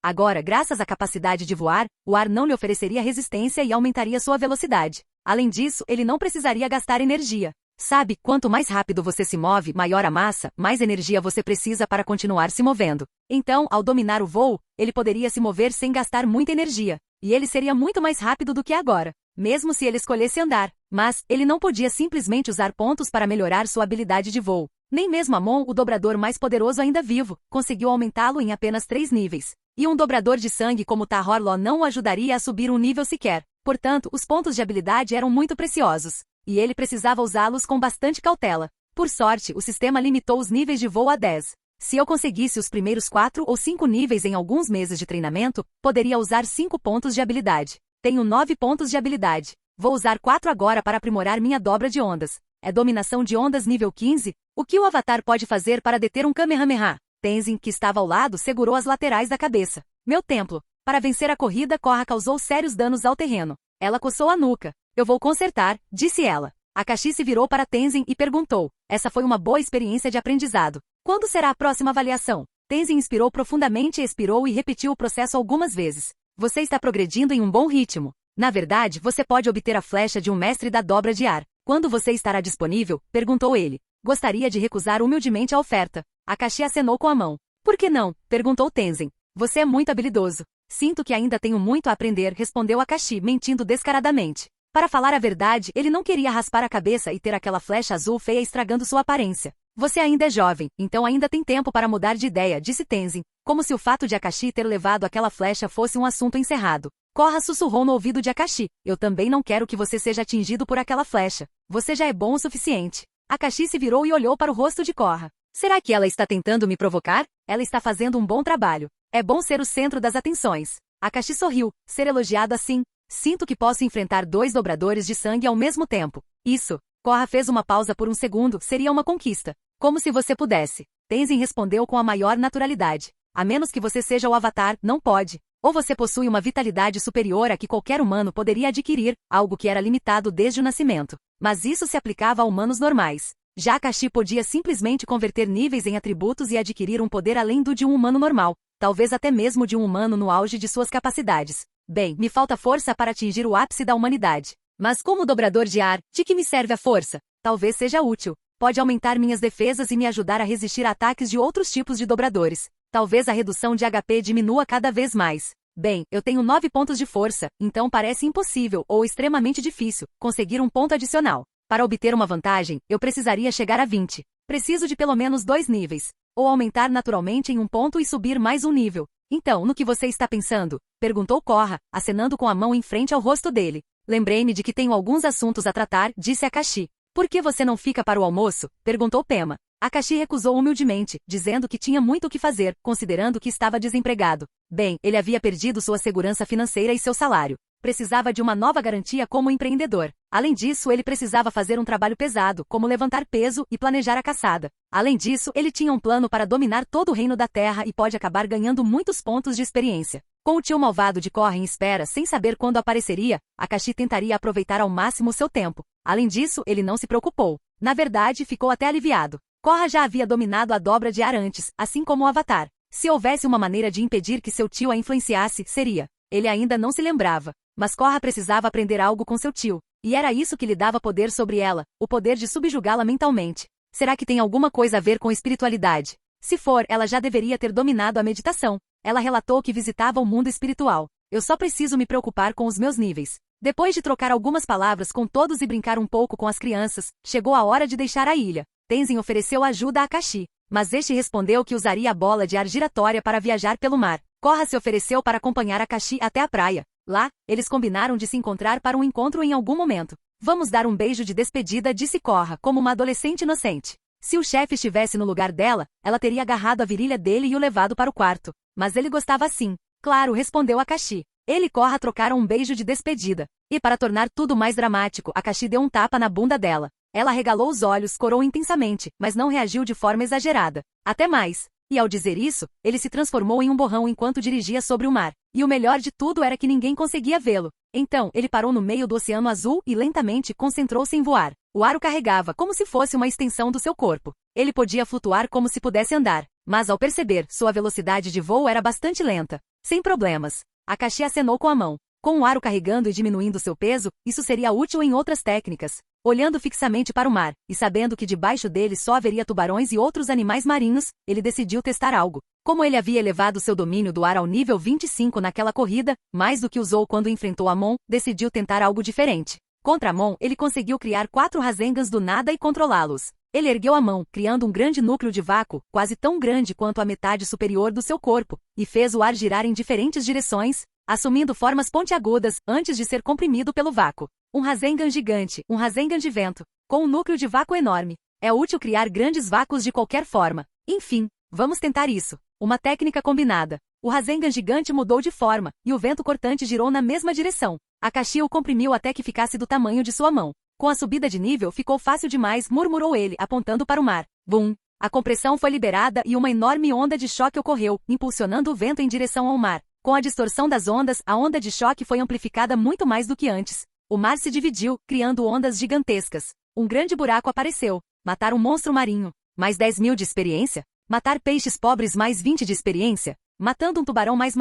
Agora, graças à capacidade de voar, o ar não lhe ofereceria resistência e aumentaria sua velocidade. Além disso, ele não precisaria gastar energia. Sabe, quanto mais rápido você se move, maior a massa, mais energia você precisa para continuar se movendo. Então, ao dominar o voo, ele poderia se mover sem gastar muita energia. E ele seria muito mais rápido do que agora, mesmo se ele escolhesse andar. Mas, ele não podia simplesmente usar pontos para melhorar sua habilidade de voo. Nem mesmo Amon, o dobrador mais poderoso ainda vivo, conseguiu aumentá-lo em apenas 3 níveis. E um dobrador de sangue como Tahorlo não o ajudaria a subir um nível sequer. Portanto, os pontos de habilidade eram muito preciosos. E ele precisava usá-los com bastante cautela. Por sorte, o sistema limitou os níveis de voo a 10. Se eu conseguisse os primeiros 4 ou 5 níveis em alguns meses de treinamento, poderia usar 5 pontos de habilidade. Tenho 9 pontos de habilidade. Vou usar 4 agora para aprimorar minha dobra de ondas. É dominação de ondas nível 15? O que o avatar pode fazer para deter um Kamehameha? Tenzin, que estava ao lado, segurou as laterais da cabeça. Meu templo. Para vencer a corrida, Korra causou sérios danos ao terreno. Ela coçou a nuca. Eu vou consertar, disse ela. Akashi se virou para Tenzin e perguntou. Essa foi uma boa experiência de aprendizado. Quando será a próxima avaliação? Tenzin inspirou profundamente, expirou e repetiu o processo algumas vezes. Você está progredindo em um bom ritmo. Na verdade, você pode obter a flecha de um mestre da dobra de ar. Quando você estará disponível? Perguntou ele. Gostaria de recusar humildemente a oferta. Akashi acenou com a mão. Por que não? Perguntou Tenzin. Você é muito habilidoso. Sinto que ainda tenho muito a aprender, respondeu Akashi, mentindo descaradamente. Para falar a verdade, ele não queria raspar a cabeça e ter aquela flecha azul feia estragando sua aparência. Você ainda é jovem, então ainda tem tempo para mudar de ideia, disse Tenzin, como se o fato de Akashi ter levado aquela flecha fosse um assunto encerrado. Korra sussurrou no ouvido de Akashi. Eu também não quero que você seja atingido por aquela flecha. Você já é bom o suficiente. Akashi se virou e olhou para o rosto de Korra. Será que ela está tentando me provocar? Ela está fazendo um bom trabalho. É bom ser o centro das atenções. Akashi sorriu. Ser elogiado assim. Sinto que posso enfrentar 2 dobradores de sangue ao mesmo tempo. Isso. Korra fez uma pausa por um segundo. Seria uma conquista. Como se você pudesse. Tenzin respondeu com a maior naturalidade. A menos que você seja o avatar, não pode. Ou você possui uma vitalidade superior a que qualquer humano poderia adquirir, algo que era limitado desde o nascimento. Mas isso se aplicava a humanos normais. Já Akashi podia simplesmente converter níveis em atributos e adquirir um poder além do de um humano normal, talvez até mesmo de um humano no auge de suas capacidades. Bem, me falta força para atingir o ápice da humanidade. Mas como dobrador de ar, de que me serve a força? Talvez seja útil. Pode aumentar minhas defesas e me ajudar a resistir a ataques de outros tipos de dobradores. Talvez a redução de HP diminua cada vez mais. Bem, eu tenho 9 pontos de força, então parece impossível ou extremamente difícil conseguir um ponto adicional. Para obter uma vantagem, eu precisaria chegar a 20. Preciso de pelo menos 2 níveis. Ou aumentar naturalmente em um ponto e subir mais um nível. Então, no que você está pensando? Perguntou Korra, acenando com a mão em frente ao rosto dele. Lembrei-me de que tenho alguns assuntos a tratar, disse Akashi. Por que você não fica para o almoço? Perguntou Pema. Akashi recusou humildemente, dizendo que tinha muito o que fazer, considerando que estava desempregado. Bem, ele havia perdido sua segurança financeira e seu salário. Precisava de uma nova garantia como empreendedor. Além disso, ele precisava fazer um trabalho pesado, como levantar peso e planejar a caçada. Além disso, ele tinha um plano para dominar todo o reino da Terra e pode acabar ganhando muitos pontos de experiência. Com o tio malvado de Korra em espera sem saber quando apareceria, Akashi tentaria aproveitar ao máximo seu tempo. Além disso, ele não se preocupou. Na verdade, ficou até aliviado. Korra já havia dominado a dobra de ar antes, assim como o Avatar. Se houvesse uma maneira de impedir que seu tio a influenciasse, seria. Ele ainda não se lembrava. Mas Korra precisava aprender algo com seu tio. E era isso que lhe dava poder sobre ela, o poder de subjugá-la mentalmente. Será que tem alguma coisa a ver com espiritualidade? Se for, ela já deveria ter dominado a meditação. Ela relatou que visitava o mundo espiritual. Eu só preciso me preocupar com os meus níveis. Depois de trocar algumas palavras com todos e brincar um pouco com as crianças, chegou a hora de deixar a ilha. Tenzin ofereceu ajuda a Akashi, mas este respondeu que usaria a bola de ar giratória para viajar pelo mar. Korra se ofereceu para acompanhar Akashi até a praia. Lá, eles combinaram de se encontrar para um encontro em algum momento. Vamos dar um beijo de despedida, disse Korra, como uma adolescente inocente. Se o chefe estivesse no lugar dela, ela teria agarrado a virilha dele e o levado para o quarto. Mas ele gostava assim. Claro, respondeu Akashi. Ele e Korra trocaram um beijo de despedida. E para tornar tudo mais dramático, Akashi deu um tapa na bunda dela. Ela regalou os olhos, corou intensamente, mas não reagiu de forma exagerada. Até mais. E ao dizer isso, ele se transformou em um borrão enquanto dirigia sobre o mar. E o melhor de tudo era que ninguém conseguia vê-lo. Então, ele parou no meio do oceano azul e lentamente concentrou-se em voar. O ar o carregava como se fosse uma extensão do seu corpo. Ele podia flutuar como se pudesse andar. Mas ao perceber, sua velocidade de voo era bastante lenta. Sem problemas. Akashi acenou com a mão. Com o ar o carregando e diminuindo seu peso, isso seria útil em outras técnicas. Olhando fixamente para o mar, e sabendo que debaixo dele só haveria tubarões e outros animais marinhos, ele decidiu testar algo. Como ele havia elevado seu domínio do ar ao nível 25 naquela corrida, mais do que usou quando enfrentou Amon, decidiu tentar algo diferente. Contra Amon, ele conseguiu criar 4 Razengans do nada e controlá-los. Ele ergueu a mão, criando um grande núcleo de vácuo, quase tão grande quanto a metade superior do seu corpo, e fez o ar girar em diferentes direções, assumindo formas pontiagudas antes de ser comprimido pelo vácuo. Um Rasengan gigante, um Rasengan de vento, com um núcleo de vácuo enorme. É útil criar grandes vácuos de qualquer forma. Enfim, vamos tentar isso. Uma técnica combinada. O Rasengan gigante mudou de forma, e o vento cortante girou na mesma direção. Akashi o comprimiu até que ficasse do tamanho de sua mão. Com a subida de nível ficou fácil demais, murmurou ele, apontando para o mar. Bum! A compressão foi liberada e uma enorme onda de choque ocorreu, impulsionando o vento em direção ao mar. Com a distorção das ondas, a onda de choque foi amplificada muito mais do que antes. O mar se dividiu, criando ondas gigantescas. Um grande buraco apareceu. Matar um monstro marinho. Mais 10.000 de experiência. Matar peixes pobres mais 20 de experiência. Matando um tubarão mais.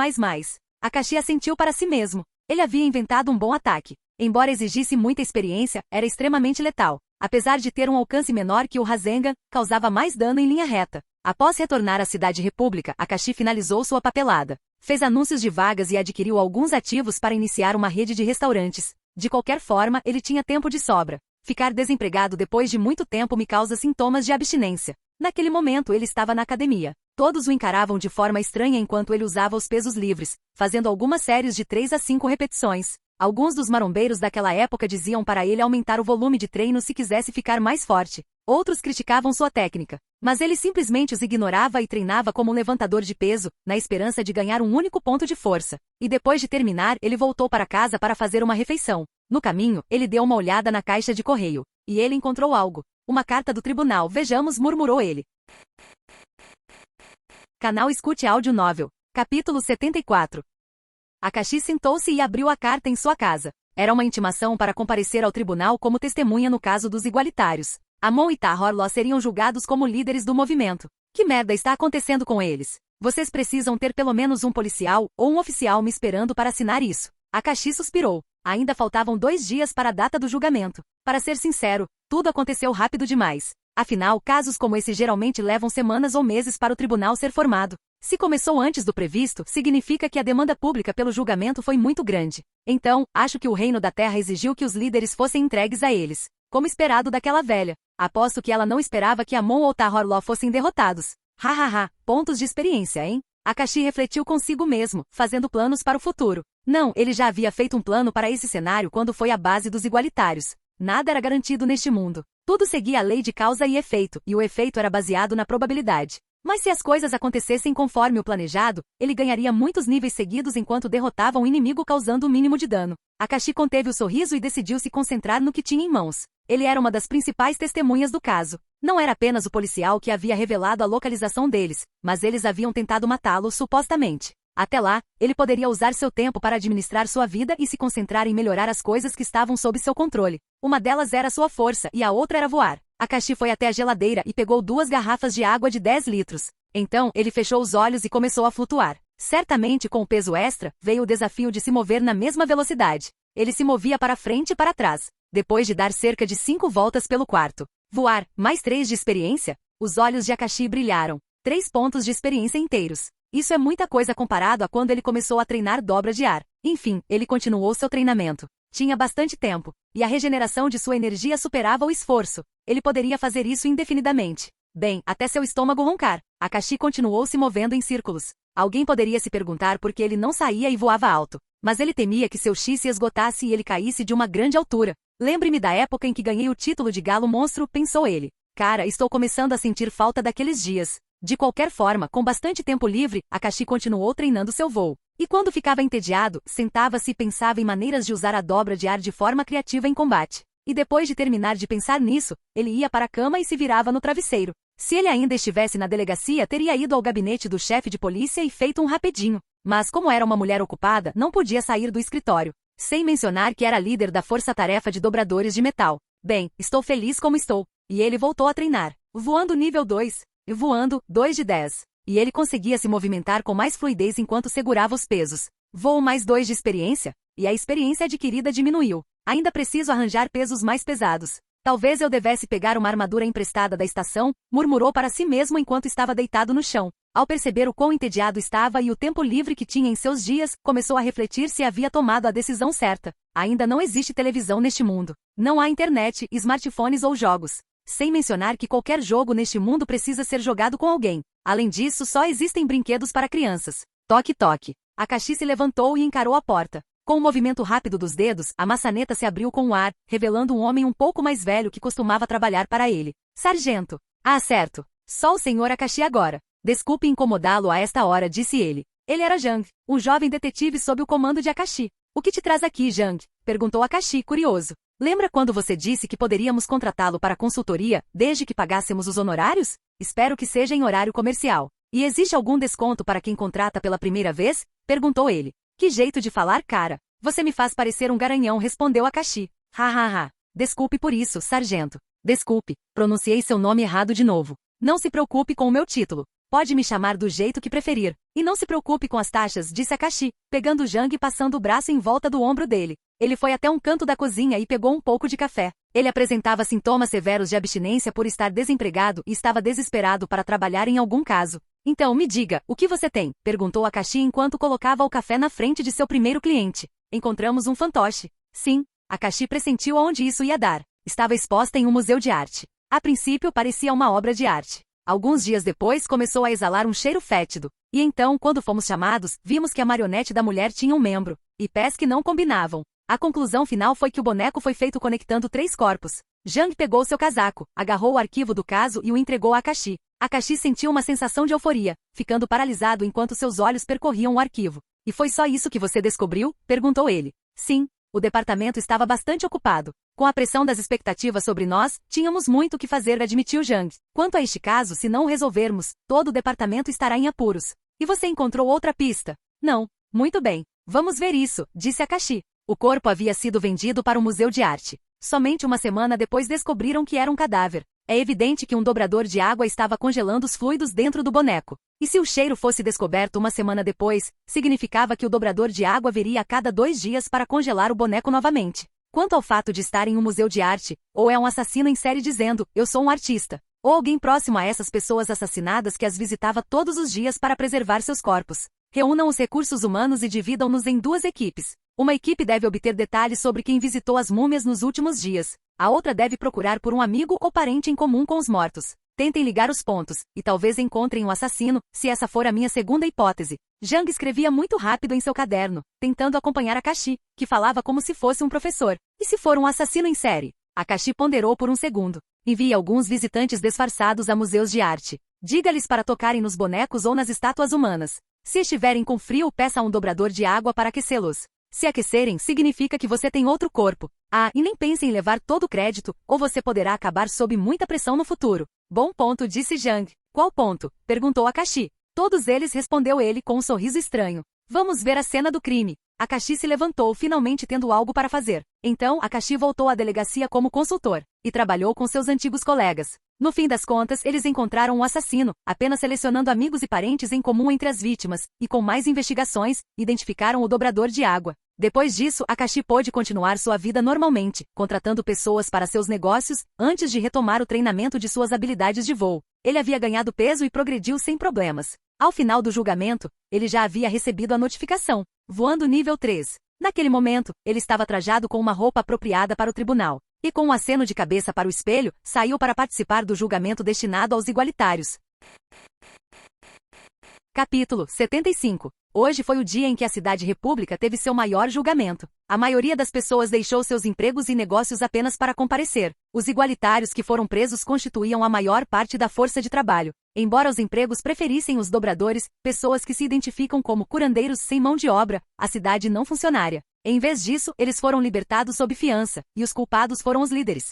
Akashi assentiu para si mesmo. Ele havia inventado um bom ataque. Embora exigisse muita experiência, era extremamente letal. Apesar de ter um alcance menor que o Rasengan, causava mais dano em linha reta. Após retornar à Cidade República, Akashi finalizou sua papelada. Fez anúncios de vagas e adquiriu alguns ativos para iniciar uma rede de restaurantes. De qualquer forma, ele tinha tempo de sobra. Ficar desempregado depois de muito tempo me causa sintomas de abstinência. Naquele momento ele estava na academia. Todos o encaravam de forma estranha enquanto ele usava os pesos livres, fazendo algumas séries de 3 a 5 repetições. Alguns dos marombeiros daquela época diziam para ele aumentar o volume de treino se quisesse ficar mais forte. Outros criticavam sua técnica. Mas ele simplesmente os ignorava e treinava como um levantador de peso, na esperança de ganhar um único ponto de força. E depois de terminar, ele voltou para casa para fazer uma refeição. No caminho, ele deu uma olhada na caixa de correio. E ele encontrou algo. Uma carta do tribunal. Vejamos, murmurou ele. Canal Escute Áudio Novel. Capítulo 74. Akashi sentou-se e abriu a carta em sua casa. Era uma intimação para comparecer ao tribunal como testemunha no caso dos igualitários. Amon e Tahorlaw seriam julgados como líderes do movimento. Que merda está acontecendo com eles? Vocês precisam ter pelo menos um policial ou um oficial me esperando para assinar isso. Akashi suspirou. Ainda faltavam 2 dias para a data do julgamento. Para ser sincero, tudo aconteceu rápido demais. Afinal, casos como esse geralmente levam semanas ou meses para o tribunal ser formado. Se começou antes do previsto, significa que a demanda pública pelo julgamento foi muito grande. Então, acho que o Reino da Terra exigiu que os líderes fossem entregues a eles. Como esperado daquela velha. Aposto que ela não esperava que Amon ou Tahorlaw fossem derrotados. Hahaha, pontos de experiência, hein? Akashi refletiu consigo mesmo, fazendo planos para o futuro. Não, ele já havia feito um plano para esse cenário quando foi à base dos igualitários. Nada era garantido neste mundo. Tudo seguia a lei de causa e efeito, e o efeito era baseado na probabilidade. Mas se as coisas acontecessem conforme o planejado, ele ganharia muitos níveis seguidos enquanto derrotava um inimigo causando o mínimo de dano. Akashi conteve o sorriso e decidiu se concentrar no que tinha em mãos. Ele era uma das principais testemunhas do caso. Não era apenas o policial que havia revelado a localização deles, mas eles haviam tentado matá-lo supostamente. Até lá, ele poderia usar seu tempo para administrar sua vida e se concentrar em melhorar as coisas que estavam sob seu controle. Uma delas era sua força e a outra era voar. Akashi foi até a geladeira e pegou 2 garrafas de água de 10 litros. Então, ele fechou os olhos e começou a flutuar. Certamente, com o peso extra, veio o desafio de se mover na mesma velocidade. Ele se movia para frente e para trás, depois de dar cerca de 5 voltas pelo quarto. Voar, mais 3 de experiência? Os olhos de Akashi brilharam. 3 pontos de experiência inteiros. Isso é muita coisa comparado a quando ele começou a treinar dobra de ar. Enfim, ele continuou seu treinamento. Tinha bastante tempo, e a regeneração de sua energia superava o esforço. Ele poderia fazer isso indefinidamente. Bem, até seu estômago roncar. Akashi continuou se movendo em círculos. Alguém poderia se perguntar por que ele não saía e voava alto. Mas ele temia que seu X se esgotasse e ele caísse de uma grande altura. Lembre-me da época em que ganhei o título de galo monstro, pensou ele. Cara, estou começando a sentir falta daqueles dias. De qualquer forma, com bastante tempo livre, Akashi continuou treinando seu voo. E quando ficava entediado, sentava-se e pensava em maneiras de usar a dobra de ar de forma criativa em combate. E depois de terminar de pensar nisso, ele ia para a cama e se virava no travesseiro. Se ele ainda estivesse na delegacia, teria ido ao gabinete do chefe de polícia e feito um rapidinho. Mas como era uma mulher ocupada, não podia sair do escritório. Sem mencionar que era líder da força-tarefa de dobradores de metal. Bem, estou feliz como estou. E ele voltou a treinar. Voando nível 2. E voando, 2 de 10. E ele conseguia se movimentar com mais fluidez enquanto segurava os pesos. Voo mais 2 de experiência? E a experiência adquirida diminuiu. Ainda preciso arranjar pesos mais pesados. Talvez eu devesse pegar uma armadura emprestada da estação, murmurou para si mesmo enquanto estava deitado no chão. Ao perceber o quão entediado estava e o tempo livre que tinha em seus dias, começou a refletir se havia tomado a decisão certa. Ainda não existe televisão neste mundo. Não há internet, smartphones ou jogos. Sem mencionar que qualquer jogo neste mundo precisa ser jogado com alguém. Além disso, só existem brinquedos para crianças. Toque, toque. Akashi se levantou e encarou a porta. Com um movimento rápido dos dedos, a maçaneta se abriu com o ar, revelando um homem um pouco mais velho que costumava trabalhar para ele. Sargento. Ah, certo. Só o senhor Akashi agora. Desculpe incomodá-lo a esta hora, disse ele. Ele era Jang, um jovem detetive sob o comando de Akashi. O que te traz aqui, Jang? Perguntou Akashi, curioso. Lembra quando você disse que poderíamos contratá-lo para consultoria, desde que pagássemos os honorários? Espero que seja em horário comercial. E existe algum desconto para quem contrata pela primeira vez? Perguntou ele. Que jeito de falar, cara. Você me faz parecer um garanhão, respondeu Akashi. Ha. Desculpe por isso, sargento. Desculpe, pronunciei seu nome errado de novo. Não se preocupe com o meu título. Pode me chamar do jeito que preferir. E não se preocupe com as taxas, disse Akashi, pegando Jang e passando o braço em volta do ombro dele. Ele foi até um canto da cozinha e pegou um pouco de café. Ele apresentava sintomas severos de abstinência por estar desempregado e estava desesperado para trabalhar em algum caso. Então, me diga, o que você tem? Perguntou Akashi enquanto colocava o café na frente de seu primeiro cliente. Encontramos um fantoche. Sim, Akashi pressentiu aonde isso ia dar. Estava exposta em um museu de arte. A princípio, parecia uma obra de arte. Alguns dias depois, começou a exalar um cheiro fétido. E então, quando fomos chamados, vimos que a marionete da mulher tinha um membro e pés que não combinavam. A conclusão final foi que o boneco foi feito conectando 3 corpos. Jang pegou seu casaco, agarrou o arquivo do caso e o entregou a Akashi. Akashi sentiu uma sensação de euforia, ficando paralisado enquanto seus olhos percorriam o arquivo. E foi só isso que você descobriu? Perguntou ele. Sim, o departamento estava bastante ocupado. Com a pressão das expectativas sobre nós, tínhamos muito o que fazer, admitiu Jang. Quanto a este caso, se não o resolvermos, todo o departamento estará em apuros. E você encontrou outra pista? Não. Muito bem. Vamos ver isso, disse Akashi. O corpo havia sido vendido para um museu de arte. Somente uma semana depois descobriram que era um cadáver. É evidente que um dobrador de água estava congelando os fluidos dentro do boneco. E se o cheiro fosse descoberto uma semana depois, significava que o dobrador de água viria a cada 2 dias para congelar o boneco novamente. Quanto ao fato de estar em um museu de arte, ou é um assassino em série dizendo, eu sou um artista, ou alguém próximo a essas pessoas assassinadas que as visitava todos os dias para preservar seus corpos. Reúnam os recursos humanos e dividam-nos em 2 equipes. Uma equipe deve obter detalhes sobre quem visitou as múmias nos últimos dias. A outra deve procurar por um amigo ou parente em comum com os mortos. Tentem ligar os pontos, e talvez encontrem um assassino, se essa for a minha segunda hipótese. Jang escrevia muito rápido em seu caderno, tentando acompanhar Akashi, que falava como se fosse um professor. E se for um assassino em série? Akashi ponderou por um segundo. Envie alguns visitantes disfarçados a museus de arte. Diga-lhes para tocarem nos bonecos ou nas estátuas humanas. Se estiverem com frio, peça um dobrador de água para aquecê-los. Se aquecerem, significa que você tem outro corpo. Ah, e nem pense em levar todo o crédito, ou você poderá acabar sob muita pressão no futuro. Bom ponto, disse Jang. Qual ponto? Perguntou Akashi. Todos eles, respondeu ele com um sorriso estranho. Vamos ver a cena do crime. Akashi se levantou, finalmente tendo algo para fazer. Então, Akashi voltou à delegacia como consultor, e trabalhou com seus antigos colegas. No fim das contas, eles encontraram um assassino, apenas selecionando amigos e parentes em comum entre as vítimas, e com mais investigações, identificaram o dobrador de água. Depois disso, Akashi pôde continuar sua vida normalmente, contratando pessoas para seus negócios, antes de retomar o treinamento de suas habilidades de voo. Ele havia ganhado peso e progrediu sem problemas. Ao final do julgamento, ele já havia recebido a notificação, voando nível 3. Naquele momento, ele estava trajado com uma roupa apropriada para o tribunal, e com um aceno de cabeça para o espelho, saiu para participar do julgamento destinado aos igualitários. Capítulo 75. Hoje foi o dia em que a Cidade República teve seu maior julgamento. A maioria das pessoas deixou seus empregos e negócios apenas para comparecer. Os igualitários que foram presos constituíam a maior parte da força de trabalho. Embora os empregos preferissem os dobradores, pessoas que se identificam como curandeiros sem mão de obra, a cidade não funcionária. Em vez disso, eles foram libertados sob fiança, e os culpados foram os líderes.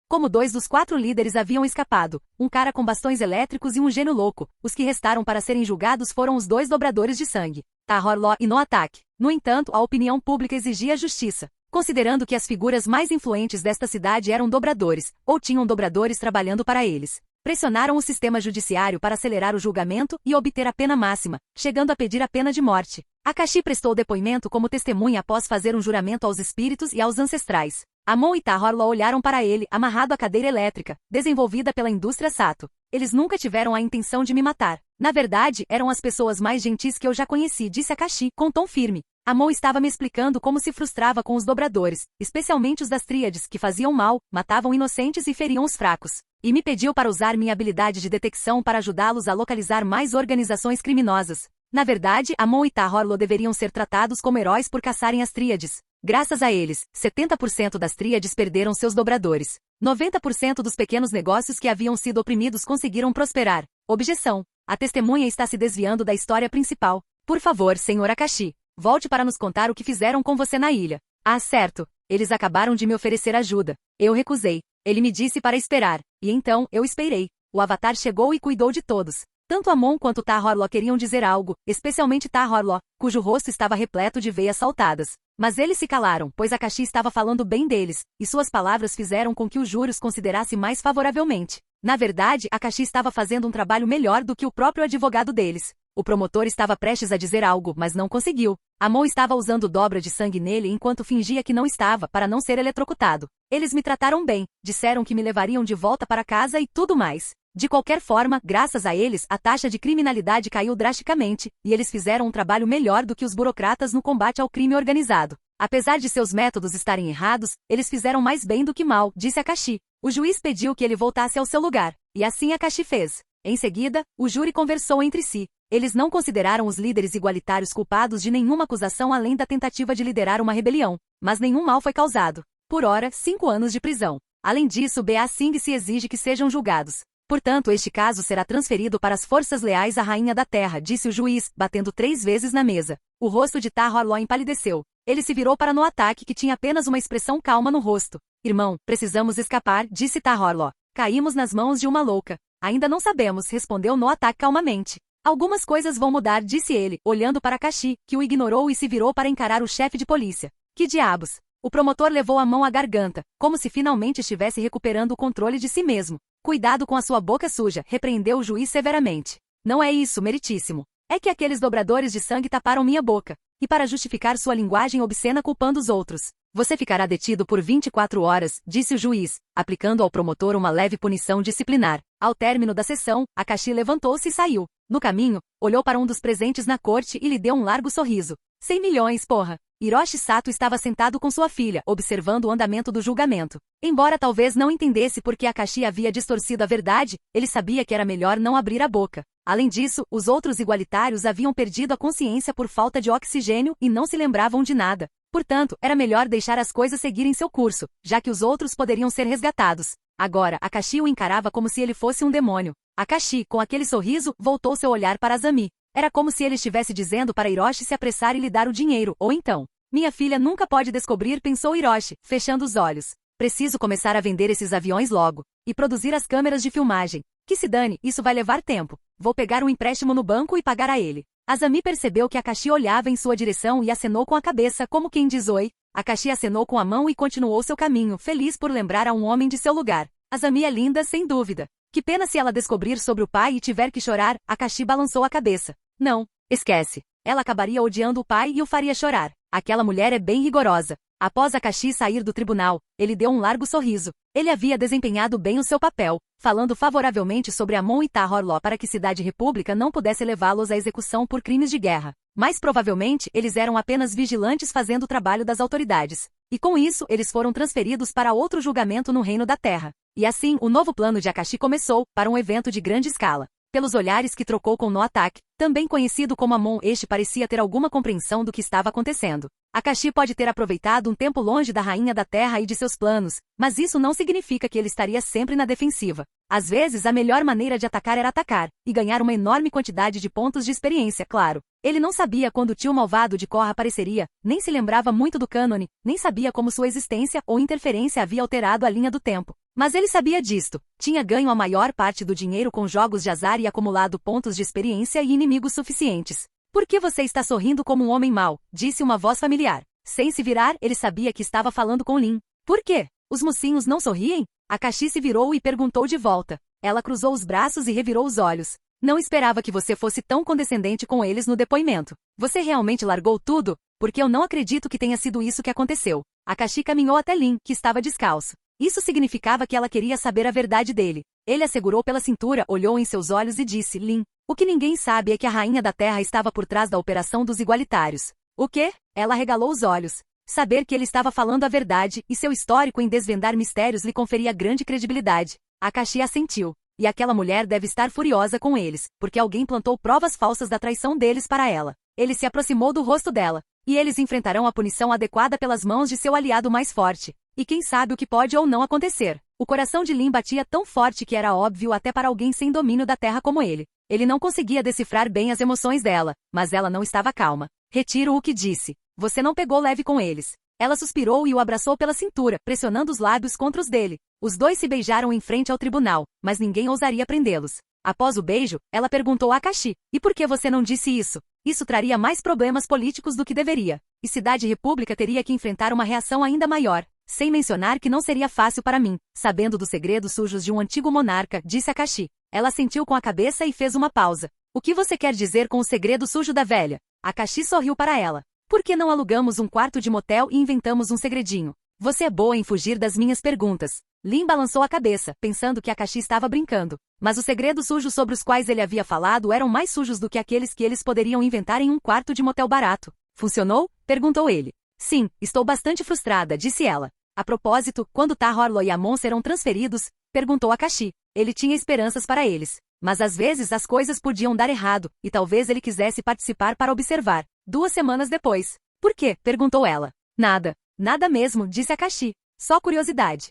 Como 2 dos 4 líderes haviam escapado, um cara com bastões elétricos e um gênio louco, os que restaram para serem julgados foram os 2 dobradores de sangue, Tahor-Law e Noatak. No entanto, a opinião pública exigia justiça, considerando que as figuras mais influentes desta cidade eram dobradores, ou tinham dobradores trabalhando para eles. Pressionaram o sistema judiciário para acelerar o julgamento e obter a pena máxima, chegando a pedir a pena de morte. Akashi prestou depoimento como testemunha após fazer um juramento aos espíritos e aos ancestrais. Amon e Tahor-Law olharam para ele, amarrado à cadeira elétrica, desenvolvida pela indústria Sato. Eles nunca tiveram a intenção de me matar. Na verdade, eram as pessoas mais gentis que eu já conheci, disse Akashi, com tom firme. Amon estava me explicando como se frustrava com os dobradores, especialmente os das tríades, que faziam mal, matavam inocentes e feriam os fracos. E me pediu para usar minha habilidade de detecção para ajudá-los a localizar mais organizações criminosas. Na verdade, Amon e Tahor-Law deveriam ser tratados como heróis por caçarem as tríades. Graças a eles, 70% das tríades perderam seus dobradores. 90% dos pequenos negócios que haviam sido oprimidos conseguiram prosperar. Objeção. A testemunha está se desviando da história principal. Por favor, Sr. Akashi, volte para nos contar o que fizeram com você na ilha. Ah, certo. Eles acabaram de me oferecer ajuda. Eu recusei. Ele me disse para esperar. E então, eu esperei. O Avatar chegou e cuidou de todos. Tanto Amon quanto Tahor-Law queriam dizer algo, especialmente Tahor-Law, cujo rosto estava repleto de veias saltadas. Mas eles se calaram, pois Akashi estava falando bem deles, e suas palavras fizeram com que o júri os considerasse mais favoravelmente. Na verdade, Akashi estava fazendo um trabalho melhor do que o próprio advogado deles. O promotor estava prestes a dizer algo, mas não conseguiu. Amon estava usando dobra de sangue nele enquanto fingia que não estava, para não ser eletrocutado. Eles me trataram bem, disseram que me levariam de volta para casa e tudo mais. De qualquer forma, graças a eles, a taxa de criminalidade caiu drasticamente, e eles fizeram um trabalho melhor do que os burocratas no combate ao crime organizado. Apesar de seus métodos estarem errados, eles fizeram mais bem do que mal, disse Akashi. O juiz pediu que ele voltasse ao seu lugar, e assim Akashi fez. Em seguida, o júri conversou entre si. Eles não consideraram os líderes igualitários culpados de nenhuma acusação além da tentativa de liderar uma rebelião, mas nenhum mal foi causado. Por ora, 5 anos de prisão. Além disso, Ba Singh se exige que sejam julgados. Portanto, este caso será transferido para as forças leais à Rainha da Terra, disse o juiz, batendo 3 vezes na mesa. O rosto de Tahor-Law empalideceu. Ele se virou para Noatak, que tinha apenas uma expressão calma no rosto. Irmão, precisamos escapar, disse Tahor-Law. Caímos nas mãos de uma louca. Ainda não sabemos, respondeu Noatak calmamente. Algumas coisas vão mudar, disse ele, olhando para Akashi, que o ignorou e se virou para encarar o chefe de polícia. Que diabos? O promotor levou a mão à garganta, como se finalmente estivesse recuperando o controle de si mesmo. Cuidado com a sua boca suja, repreendeu o juiz severamente. Não é isso, meritíssimo. É que aqueles dobradores de sangue taparam minha boca. E para justificar sua linguagem obscena culpando os outros. Você ficará detido por 24 horas, disse o juiz, aplicando ao promotor uma leve punição disciplinar. Ao término da sessão, Akashi levantou-se e saiu. No caminho, olhou para um dos presentes na corte e lhe deu um largo sorriso. 100 milhões, porra! Hiroshi Sato estava sentado com sua filha, observando o andamento do julgamento. Embora talvez não entendesse por que Akashi havia distorcido a verdade, ele sabia que era melhor não abrir a boca. Além disso, os outros igualitários haviam perdido a consciência por falta de oxigênio e não se lembravam de nada. Portanto, era melhor deixar as coisas seguirem seu curso, já que os outros poderiam ser resgatados. Agora, Akashi o encarava como se ele fosse um demônio. Akashi, com aquele sorriso, voltou seu olhar para Azami. Era como se ele estivesse dizendo para Hiroshi se apressar e lhe dar o dinheiro, ou então, minha filha nunca pode descobrir, pensou Hiroshi, fechando os olhos. Preciso começar a vender esses aviões logo, e produzir as câmeras de filmagem. Que se dane, isso vai levar tempo. Vou pegar um empréstimo no banco e pagar a ele. Azami percebeu que Akashi olhava em sua direção e acenou com a cabeça como quem diz oi. Akashi acenou com a mão e continuou seu caminho, feliz por lembrar a um homem de seu lugar. Azami é linda, sem dúvida. Que pena se ela descobrir sobre o pai e tiver que chorar. Akashi balançou a cabeça. Não, esquece. Ela acabaria odiando o pai e o faria chorar. Aquela mulher é bem rigorosa. Após Akashi sair do tribunal, ele deu um largo sorriso. Ele havia desempenhado bem o seu papel, falando favoravelmente sobre Amon e Tahor para que Cidade República não pudesse levá-los à execução por crimes de guerra. Mas provavelmente eles eram apenas vigilantes fazendo o trabalho das autoridades. E com isso eles foram transferidos para outro julgamento no Reino da Terra. E assim, o novo plano de Akashi começou, para um evento de grande escala. Pelos olhares que trocou com Noatak, também conhecido como Amon, este parecia ter alguma compreensão do que estava acontecendo. Akashi pode ter aproveitado um tempo longe da Rainha da Terra e de seus planos, mas isso não significa que ele estaria sempre na defensiva. Às vezes a melhor maneira de atacar era atacar, e ganhar uma enorme quantidade de pontos de experiência, claro. Ele não sabia quando o tio malvado de Korra apareceria, nem se lembrava muito do cânone, nem sabia como sua existência ou interferência havia alterado a linha do tempo. Mas ele sabia disto. Tinha ganho a maior parte do dinheiro com jogos de azar e acumulado pontos de experiência e inimigos suficientes. Por que você está sorrindo como um homem mau? Disse uma voz familiar. Sem se virar, ele sabia que estava falando com Lin. Por quê? Os mocinhos não sorriem? Akashi se virou e perguntou de volta. Ela cruzou os braços e revirou os olhos. Não esperava que você fosse tão condescendente com eles no depoimento. Você realmente largou tudo? Porque eu não acredito que tenha sido isso que aconteceu. Akashi caminhou até Lin, que estava descalço. Isso significava que ela queria saber a verdade dele. Ele a segurou pela cintura, olhou em seus olhos e disse, Lin, o que ninguém sabe é que a Rainha da Terra estava por trás da operação dos igualitários. O quê? Ela arregalou os olhos. Saber que ele estava falando a verdade, e seu histórico em desvendar mistérios lhe conferia grande credibilidade. Akashi assentiu. E aquela mulher deve estar furiosa com eles, porque alguém plantou provas falsas da traição deles para ela. Ele se aproximou do rosto dela. E eles enfrentarão a punição adequada pelas mãos de seu aliado mais forte. E quem sabe o que pode ou não acontecer. O coração de Lin batia tão forte que era óbvio até para alguém sem domínio da terra como ele. Ele não conseguia decifrar bem as emoções dela, mas ela não estava calma. Retiro o que disse. Você não pegou leve com eles. Ela suspirou e o abraçou pela cintura, pressionando os lábios contra os dele. Os dois se beijaram em frente ao tribunal, mas ninguém ousaria prendê-los. Após o beijo, ela perguntou a Akashi, e por que você não disse isso? Isso traria mais problemas políticos do que deveria. E Cidade República teria que enfrentar uma reação ainda maior. Sem mencionar que não seria fácil para mim, sabendo dos segredos sujos de um antigo monarca, disse Akashi. Ela assentiu com a cabeça e fez uma pausa. O que você quer dizer com o segredo sujo da velha? Akashi sorriu para ela. Por que não alugamos um quarto de motel e inventamos um segredinho? Você é boa em fugir das minhas perguntas. Lin balançou a cabeça, pensando que Akashi estava brincando. Mas os segredos sujos sobre os quais ele havia falado eram mais sujos do que aqueles que eles poderiam inventar em um quarto de motel barato. Funcionou? Perguntou ele. Sim, estou bastante frustrada, disse ela. A propósito, quando Tahor e Amon serão transferidos? Perguntou Akashi. Ele tinha esperanças para eles. Mas às vezes as coisas podiam dar errado, e talvez ele quisesse participar para observar. 2 semanas depois. Por quê? Perguntou ela. Nada. Nada mesmo, disse Akashi. Só curiosidade.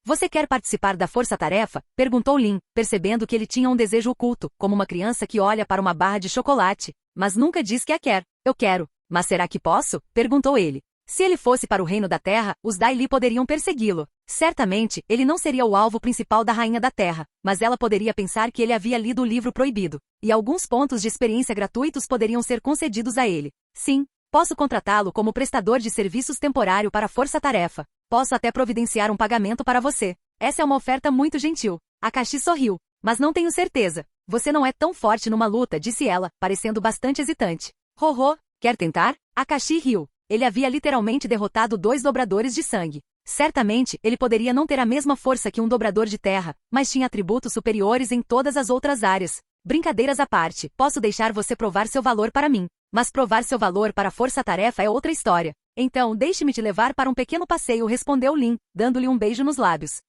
Você quer participar da força-tarefa? Perguntou Lin, percebendo que ele tinha um desejo oculto, como uma criança que olha para uma barra de chocolate, mas nunca diz que a quer. Eu quero. Mas será que posso? Perguntou ele. Se ele fosse para o Reino da Terra, os Dai Li poderiam persegui-lo. Certamente, ele não seria o alvo principal da Rainha da Terra, mas ela poderia pensar que ele havia lido o livro proibido, e alguns pontos de experiência gratuitos poderiam ser concedidos a ele. Sim, posso contratá-lo como prestador de serviços temporário para a força-tarefa. Posso até providenciar um pagamento para você. Essa é uma oferta muito gentil. Akashi sorriu. Mas não tenho certeza. Você não é tão forte numa luta, disse ela, parecendo bastante hesitante. Ho-ho, quer tentar? Akashi riu. Ele havia literalmente derrotado 2 dobradores de sangue. Certamente, ele poderia não ter a mesma força que um dobrador de terra, mas tinha atributos superiores em todas as outras áreas. Brincadeiras à parte, posso deixar você provar seu valor para mim. Mas provar seu valor para a força-tarefa é outra história. Então, deixe-me te levar para um pequeno passeio, respondeu Lin, dando-lhe um beijo nos lábios.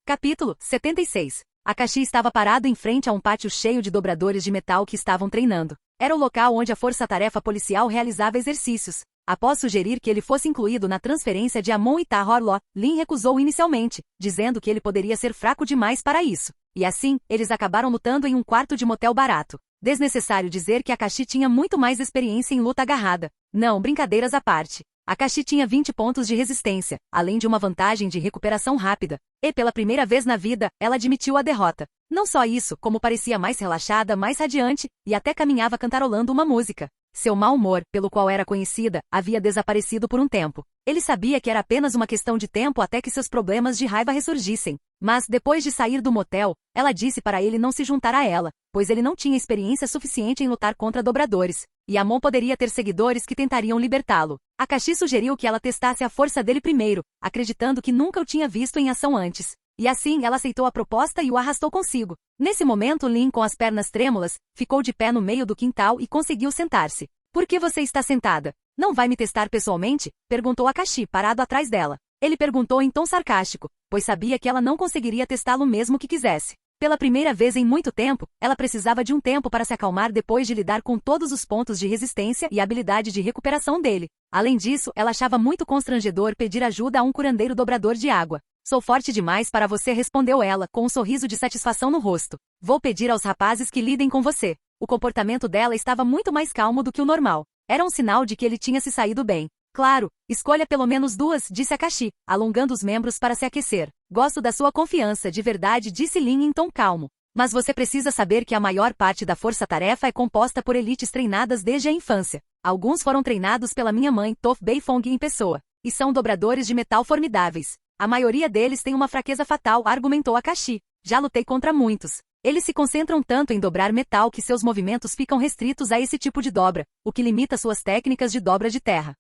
Capítulo 76. Akashi estava parado em frente a um pátio cheio de dobradores de metal que estavam treinando. Era o local onde a força-tarefa policial realizava exercícios. Após sugerir que ele fosse incluído na transferência de Amon Ita-Horló, Lin recusou inicialmente, dizendo que ele poderia ser fraco demais para isso. E assim, eles acabaram lutando em um quarto de motel barato. Desnecessário dizer que Akashi tinha muito mais experiência em luta agarrada. Não, brincadeiras à parte. Akashi tinha 20 pontos de resistência, além de uma vantagem de recuperação rápida. E pela primeira vez na vida, ela admitiu a derrota. Não só isso, como parecia mais relaxada, mais radiante, e até caminhava cantarolando uma música. Seu mau humor, pelo qual era conhecida, havia desaparecido por um tempo. Ele sabia que era apenas uma questão de tempo até que seus problemas de raiva ressurgissem. Mas, depois de sair do motel, ela disse para ele não se juntar a ela, pois ele não tinha experiência suficiente em lutar contra dobradores. E Amon poderia ter seguidores que tentariam libertá-lo. Akashi sugeriu que ela testasse a força dele primeiro, acreditando que nunca o tinha visto em ação antes. E assim, ela aceitou a proposta e o arrastou consigo. Nesse momento, Lin, com as pernas trêmulas, ficou de pé no meio do quintal e conseguiu sentar-se. Por que você está sentada? Não vai me testar pessoalmente? Perguntou Akashi, parado atrás dela. Ele perguntou em tom sarcástico, pois sabia que ela não conseguiria testá-lo mesmo que quisesse. Pela primeira vez em muito tempo, ela precisava de um tempo para se acalmar depois de lidar com todos os pontos de resistência e habilidade de recuperação dele. Além disso, ela achava muito constrangedor pedir ajuda a um curandeiro dobrador de água. Sou forte demais para você, respondeu ela, com um sorriso de satisfação no rosto. Vou pedir aos rapazes que lidem com você. O comportamento dela estava muito mais calmo do que o normal. Era um sinal de que ele tinha se saído bem. Claro, escolha pelo menos 2, disse Akashi, alongando os membros para se aquecer. Gosto da sua confiança, de verdade, disse Lin em tom calmo. Mas você precisa saber que a maior parte da força-tarefa é composta por elites treinadas desde a infância. Alguns foram treinados pela minha mãe, Tof Beifong, em pessoa. E são dobradores de metal formidáveis. A maioria deles tem uma fraqueza fatal, argumentou Akashi. Já lutei contra muitos. Eles se concentram tanto em dobrar metal que seus movimentos ficam restritos a esse tipo de dobra, o que limita suas técnicas de dobra de terra.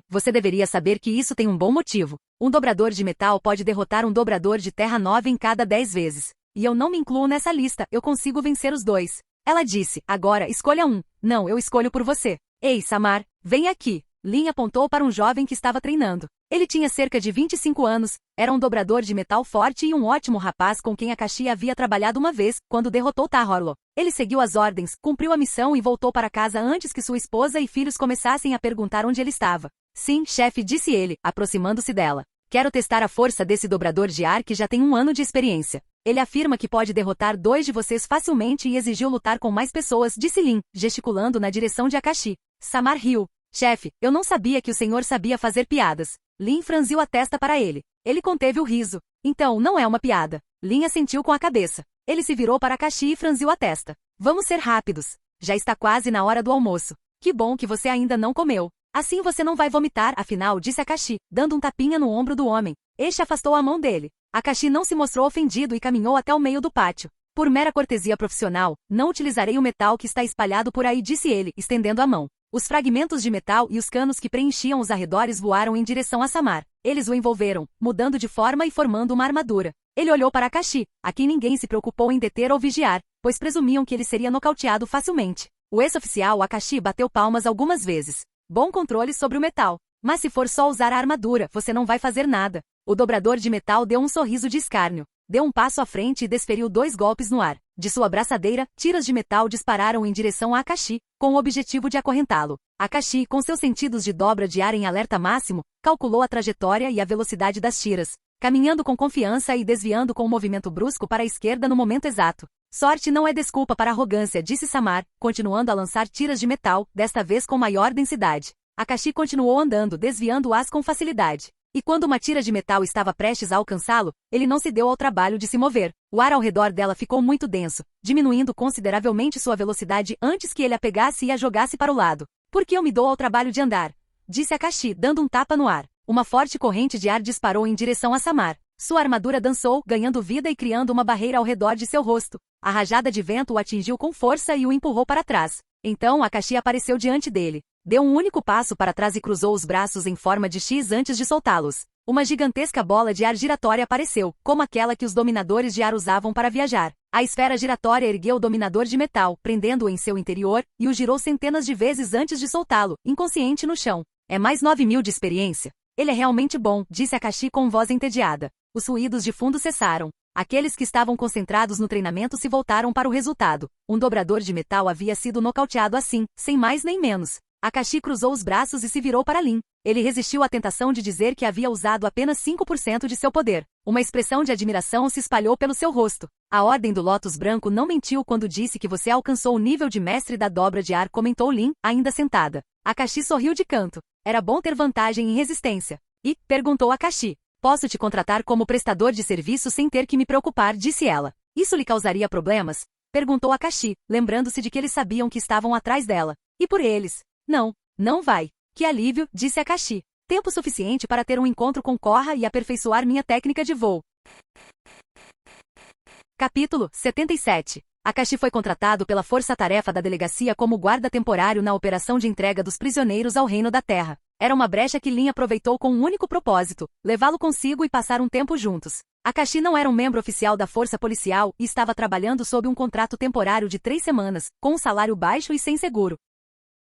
Você deveria saber que isso tem um bom motivo. Um dobrador de metal pode derrotar um dobrador de terra 9 em cada 10 vezes. E eu não me incluo nessa lista, eu consigo vencer os 2. Ela disse, agora escolha um. Não, eu escolho por você. Ei, Samar, vem aqui. Lin apontou para um jovem que estava treinando. Ele tinha cerca de 25 anos, era um dobrador de metal forte e um ótimo rapaz com quem Akashi havia trabalhado uma vez, quando derrotou Ta-Horló. Ele seguiu as ordens, cumpriu a missão e voltou para casa antes que sua esposa e filhos começassem a perguntar onde ele estava. Sim, chefe, disse ele, aproximando-se dela. Quero testar a força desse dobrador de ar que já tem 1 ano de experiência. Ele afirma que pode derrotar 2 de vocês facilmente e exigiu lutar com mais pessoas, disse Lin, gesticulando na direção de Akashi. Samar riu. Chefe, eu não sabia que o senhor sabia fazer piadas. Lin franziu a testa para ele. Ele conteve o riso. Então, não é uma piada. Lin assentiu com a cabeça. Ele se virou para Akashi e franziu a testa. Vamos ser rápidos. Já está quase na hora do almoço. Que bom que você ainda não comeu. Assim você não vai vomitar, afinal, disse Akashi, dando um tapinha no ombro do homem. Este afastou a mão dele. Akashi não se mostrou ofendido e caminhou até o meio do pátio. Por mera cortesia profissional, não utilizarei o metal que está espalhado por aí, disse ele, estendendo a mão. Os fragmentos de metal e os canos que preenchiam os arredores voaram em direção a Samar. Eles o envolveram, mudando de forma e formando uma armadura. Ele olhou para Akashi, a quem ninguém se preocupou em deter ou vigiar, pois presumiam que ele seria nocauteado facilmente. O ex-oficial Akashi bateu palmas algumas vezes. Bom controle sobre o metal. Mas se for só usar a armadura, você não vai fazer nada. O dobrador de metal deu um sorriso de escárnio. Deu um passo à frente e desferiu 2 golpes no ar. De sua braçadeira, tiras de metal dispararam em direção a Akashi, com o objetivo de acorrentá-lo. Akashi, com seus sentidos de dobra de ar em alerta máximo, calculou a trajetória e a velocidade das tiras, caminhando com confiança e desviando com um movimento brusco para a esquerda no momento exato. Sorte não é desculpa para arrogância, disse Samar, continuando a lançar tiras de metal, desta vez com maior densidade. Akashi continuou andando, desviando-as com facilidade. E quando uma tira de metal estava prestes a alcançá-lo, ele não se deu ao trabalho de se mover. O ar ao redor dela ficou muito denso, diminuindo consideravelmente sua velocidade antes que ele a pegasse e a jogasse para o lado. Por que eu me dou ao trabalho de andar? Disse Akashi, dando um tapa no ar. Uma forte corrente de ar disparou em direção a Samar. Sua armadura dançou, ganhando vida e criando uma barreira ao redor de seu rosto. A rajada de vento o atingiu com força e o empurrou para trás. Então Akashi apareceu diante dele. Deu um único passo para trás e cruzou os braços em forma de X antes de soltá-los. Uma gigantesca bola de ar giratória apareceu, como aquela que os dominadores de ar usavam para viajar. A esfera giratória ergueu o dominador de metal, prendendo-o em seu interior, e o girou centenas de vezes antes de soltá-lo, inconsciente no chão. É mais 9.000 de experiência? Ele é realmente bom, disse Akashi com voz entediada. Os ruídos de fundo cessaram. Aqueles que estavam concentrados no treinamento se voltaram para o resultado. Um dobrador de metal havia sido nocauteado assim, sem mais nem menos. Akashi cruzou os braços e se virou para Lin. Ele resistiu à tentação de dizer que havia usado apenas 5% de seu poder. Uma expressão de admiração se espalhou pelo seu rosto. A Ordem do Lótus Branco não mentiu quando disse que você alcançou o nível de mestre da dobra de ar, comentou Lin, ainda sentada. Akashi sorriu de canto. Era bom ter vantagem em resistência. E, perguntou Akashi, posso te contratar como prestador de serviço sem ter que me preocupar, disse ela. Isso lhe causaria problemas? Perguntou Akashi, lembrando-se de que eles sabiam que estavam atrás dela. E por eles? Não, não vai. Que alívio, disse Akashi. Tempo suficiente para ter um encontro com Korra e aperfeiçoar minha técnica de voo. Capítulo 77. Akashi foi contratado pela Força-Tarefa da Delegacia como guarda temporário na operação de entrega dos prisioneiros ao Reino da Terra. Era uma brecha que Lin aproveitou com um único propósito, levá-lo consigo e passar um tempo juntos. Akashi não era um membro oficial da Força Policial e estava trabalhando sob um contrato temporário de 3 semanas, com um salário baixo e sem seguro.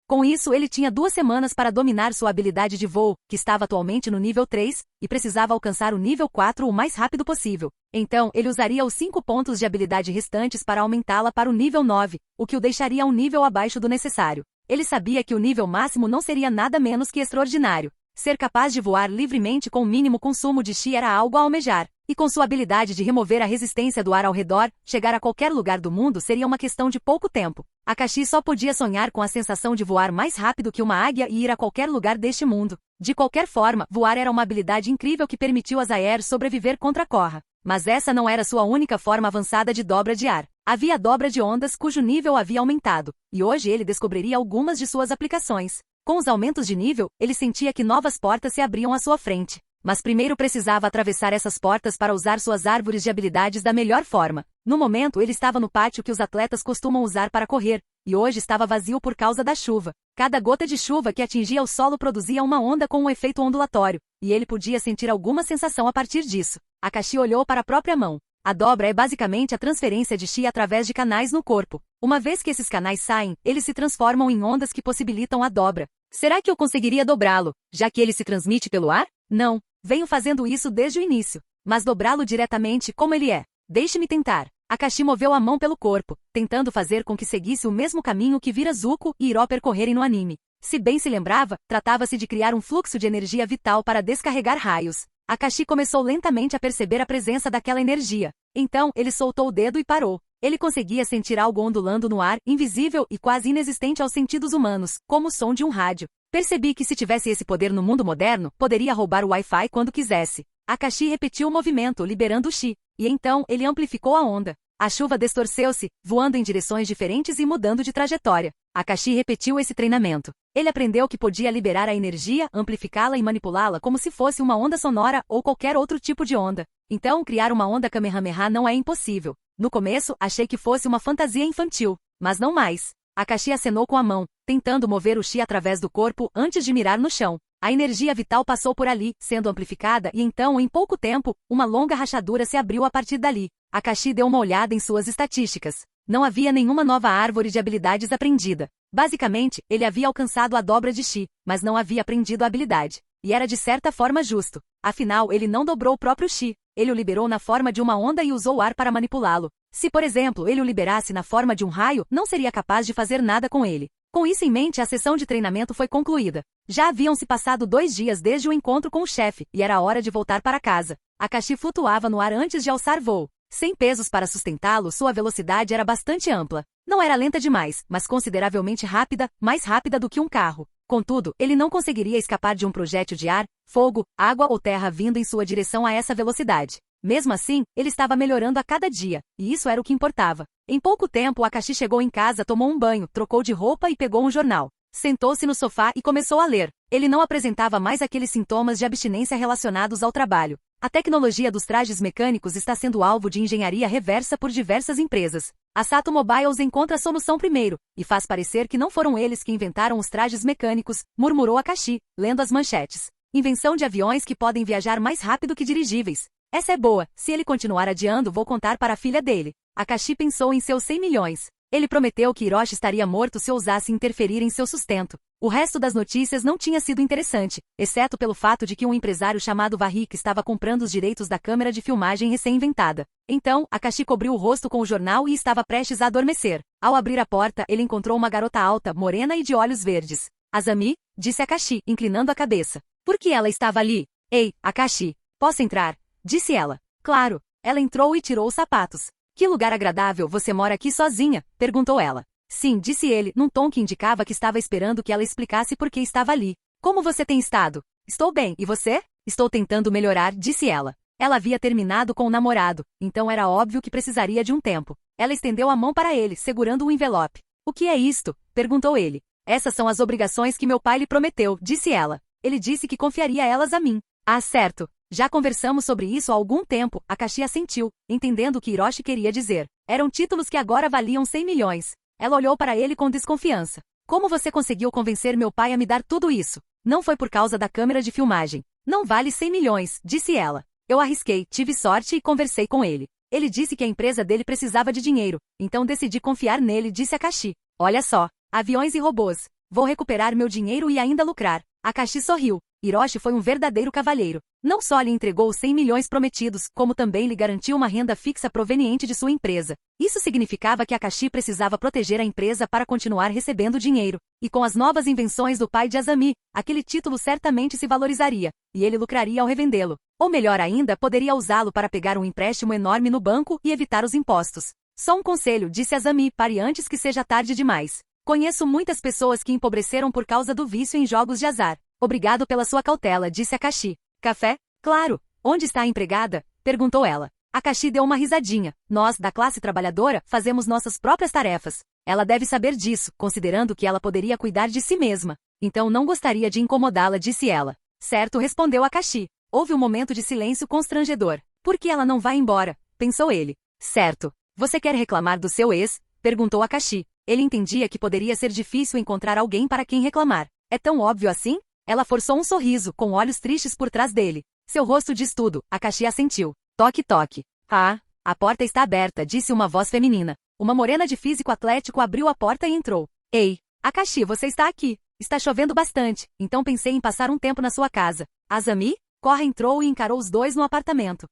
Com isso, ele tinha 2 semanas para dominar sua habilidade de voo, que estava atualmente no nível 3, e precisava alcançar o nível 4 o mais rápido possível. Então, ele usaria os 5 pontos de habilidade restantes para aumentá-la para o nível 9, o que o deixaria um nível abaixo do necessário. Ele sabia que o nível máximo não seria nada menos que extraordinário. Ser capaz de voar livremente com o mínimo consumo de chi era algo a almejar, e com sua habilidade de remover a resistência do ar ao redor, chegar a qualquer lugar do mundo seria uma questão de pouco tempo. Akashi só podia sonhar com a sensação de voar mais rápido que uma águia e ir a qualquer lugar deste mundo. De qualquer forma, voar era uma habilidade incrível que permitiu a Zaire sobreviver contra Korra. Mas essa não era sua única forma avançada de dobra de ar. Havia a dobra de ondas cujo nível havia aumentado, e hoje ele descobriria algumas de suas aplicações. Com os aumentos de nível, ele sentia que novas portas se abriam à sua frente. Mas primeiro precisava atravessar essas portas para usar suas árvores de habilidades da melhor forma. No momento, ele estava no pátio que os atletas costumam usar para correr, e hoje estava vazio por causa da chuva. Cada gota de chuva que atingia o solo produzia uma onda com um efeito ondulatório, e ele podia sentir alguma sensação a partir disso. Akashi olhou para a própria mão. A dobra é basicamente a transferência de chi através de canais no corpo. Uma vez que esses canais saem, eles se transformam em ondas que possibilitam a dobra. Será que eu conseguiria dobrá-lo, já que ele se transmite pelo ar? Não. Venho fazendo isso desde o início. Mas dobrá-lo diretamente como ele é. Deixe-me tentar. Akashi moveu a mão pelo corpo, tentando fazer com que seguisse o mesmo caminho que vira Zuko e Iroh percorrerem no anime. Se bem se lembrava, tratava-se de criar um fluxo de energia vital para descarregar raios. Akashi começou lentamente a perceber a presença daquela energia. Então, ele soltou o dedo e parou. Ele conseguia sentir algo ondulando no ar, invisível e quase inexistente aos sentidos humanos, como o som de um rádio. Percebi que se tivesse esse poder no mundo moderno, poderia roubar o Wi-Fi quando quisesse. Akashi repetiu o movimento, liberando o chi, e então ele amplificou a onda. A chuva distorceu-se, voando em direções diferentes e mudando de trajetória. Akashi repetiu esse treinamento. Ele aprendeu que podia liberar a energia, amplificá-la e manipulá-la como se fosse uma onda sonora ou qualquer outro tipo de onda. Então, criar uma onda Kamehameha não é impossível. No começo, achei que fosse uma fantasia infantil, mas não mais. Akashi acenou com a mão, tentando mover o chi através do corpo antes de mirar no chão. A energia vital passou por ali, sendo amplificada e então, em pouco tempo, uma longa rachadura se abriu a partir dali. Akashi deu uma olhada em suas estatísticas. Não havia nenhuma nova árvore de habilidades aprendida. Basicamente, ele havia alcançado a dobra de chi, mas não havia aprendido a habilidade. E era de certa forma justo. Afinal, ele não dobrou o próprio chi. Ele o liberou na forma de uma onda e usou o ar para manipulá-lo. Se, por exemplo, ele o liberasse na forma de um raio, não seria capaz de fazer nada com ele. Com isso em mente, a sessão de treinamento foi concluída. Já haviam se passado 2 dias desde o encontro com o chefe, e era hora de voltar para casa. Akashi flutuava no ar antes de alçar voo. Sem pesos para sustentá-lo, sua velocidade era bastante ampla. Não era lenta demais, mas consideravelmente rápida, mais rápida do que um carro. Contudo, ele não conseguiria escapar de um projétil de ar, fogo, água ou terra vindo em sua direção a essa velocidade. Mesmo assim, ele estava melhorando a cada dia, e isso era o que importava. Em pouco tempo, Akashi chegou em casa, tomou um banho, trocou de roupa e pegou um jornal. Sentou-se no sofá e começou a ler. Ele não apresentava mais aqueles sintomas de abstinência relacionados ao trabalho. A tecnologia dos trajes mecânicos está sendo alvo de engenharia reversa por diversas empresas. A Sato Mobiles encontra a solução primeiro, e faz parecer que não foram eles que inventaram os trajes mecânicos, murmurou Akashi, lendo as manchetes. Invenção de aviões que podem viajar mais rápido que dirigíveis. Essa é boa, se ele continuar adiando vou contar para a filha dele. Akashi pensou em seus 100 milhões. Ele prometeu que Hiroshi estaria morto se ousasse interferir em seu sustento. O resto das notícias não tinha sido interessante, exceto pelo fato de que um empresário chamado Varric estava comprando os direitos da câmera de filmagem recém-inventada. Então, Akashi cobriu o rosto com o jornal e estava prestes a adormecer. Ao abrir a porta, ele encontrou uma garota alta, morena e de olhos verdes. Azami, disse Akashi, inclinando a cabeça. Por que ela estava ali? Ei, Akashi, posso entrar? Disse ela. Claro. Ela entrou e tirou os sapatos. Que lugar agradável, você mora aqui sozinha? Perguntou ela. Sim, disse ele, num tom que indicava que estava esperando que ela explicasse por que estava ali. Como você tem estado? Estou bem, e você? Estou tentando melhorar, disse ela. Ela havia terminado com o namorado, então era óbvio que precisaria de um tempo. Ela estendeu a mão para ele, segurando um envelope. O que é isto? Perguntou ele. Essas são as obrigações que meu pai lhe prometeu, disse ela. Ele disse que confiaria elas a mim. Ah, certo. Já conversamos sobre isso há algum tempo, Akashi assentiu, entendendo o que Hiroshi queria dizer. Eram títulos que agora valiam 100 milhões. Ela olhou para ele com desconfiança. Como você conseguiu convencer meu pai a me dar tudo isso? Não foi por causa da câmera de filmagem. Não vale 100 milhões, disse ela. Eu arrisquei, tive sorte e conversei com ele. Ele disse que a empresa dele precisava de dinheiro, então decidi confiar nele, disse Akashi. Olha só, aviões e robôs. Vou recuperar meu dinheiro e ainda lucrar. Akashi sorriu. Hiroshi foi um verdadeiro cavalheiro. Não só lhe entregou os 100 milhões prometidos, como também lhe garantiu uma renda fixa proveniente de sua empresa. Isso significava que Akashi precisava proteger a empresa para continuar recebendo dinheiro. E com as novas invenções do pai de Azami, aquele título certamente se valorizaria, e ele lucraria ao revendê-lo. Ou melhor ainda, poderia usá-lo para pegar um empréstimo enorme no banco e evitar os impostos. Só um conselho, disse Azami, pare antes que seja tarde demais. Conheço muitas pessoas que empobreceram por causa do vício em jogos de azar. Obrigado pela sua cautela, disse Akashi. Café? Claro. Onde está a empregada? Perguntou ela. Akashi deu uma risadinha. Nós, da classe trabalhadora, fazemos nossas próprias tarefas. Ela deve saber disso, considerando que ela poderia cuidar de si mesma. Então não gostaria de incomodá-la, disse ela. Certo, respondeu Akashi. Houve um momento de silêncio constrangedor. Por que ela não vai embora? Pensou ele. Certo. Você quer reclamar do seu ex? Perguntou Akashi. Ele entendia que poderia ser difícil encontrar alguém para quem reclamar. É tão óbvio assim? Ela forçou um sorriso, com olhos tristes por trás dele. Seu rosto diz tudo, Akashi assentiu. Toque, toque. Ah, a porta está aberta, disse uma voz feminina. Uma morena de físico atlético abriu a porta e entrou. Ei, Akashi, você está aqui. Está chovendo bastante, então pensei em passar um tempo na sua casa. Azami? Korra entrou e encarou os dois no apartamento.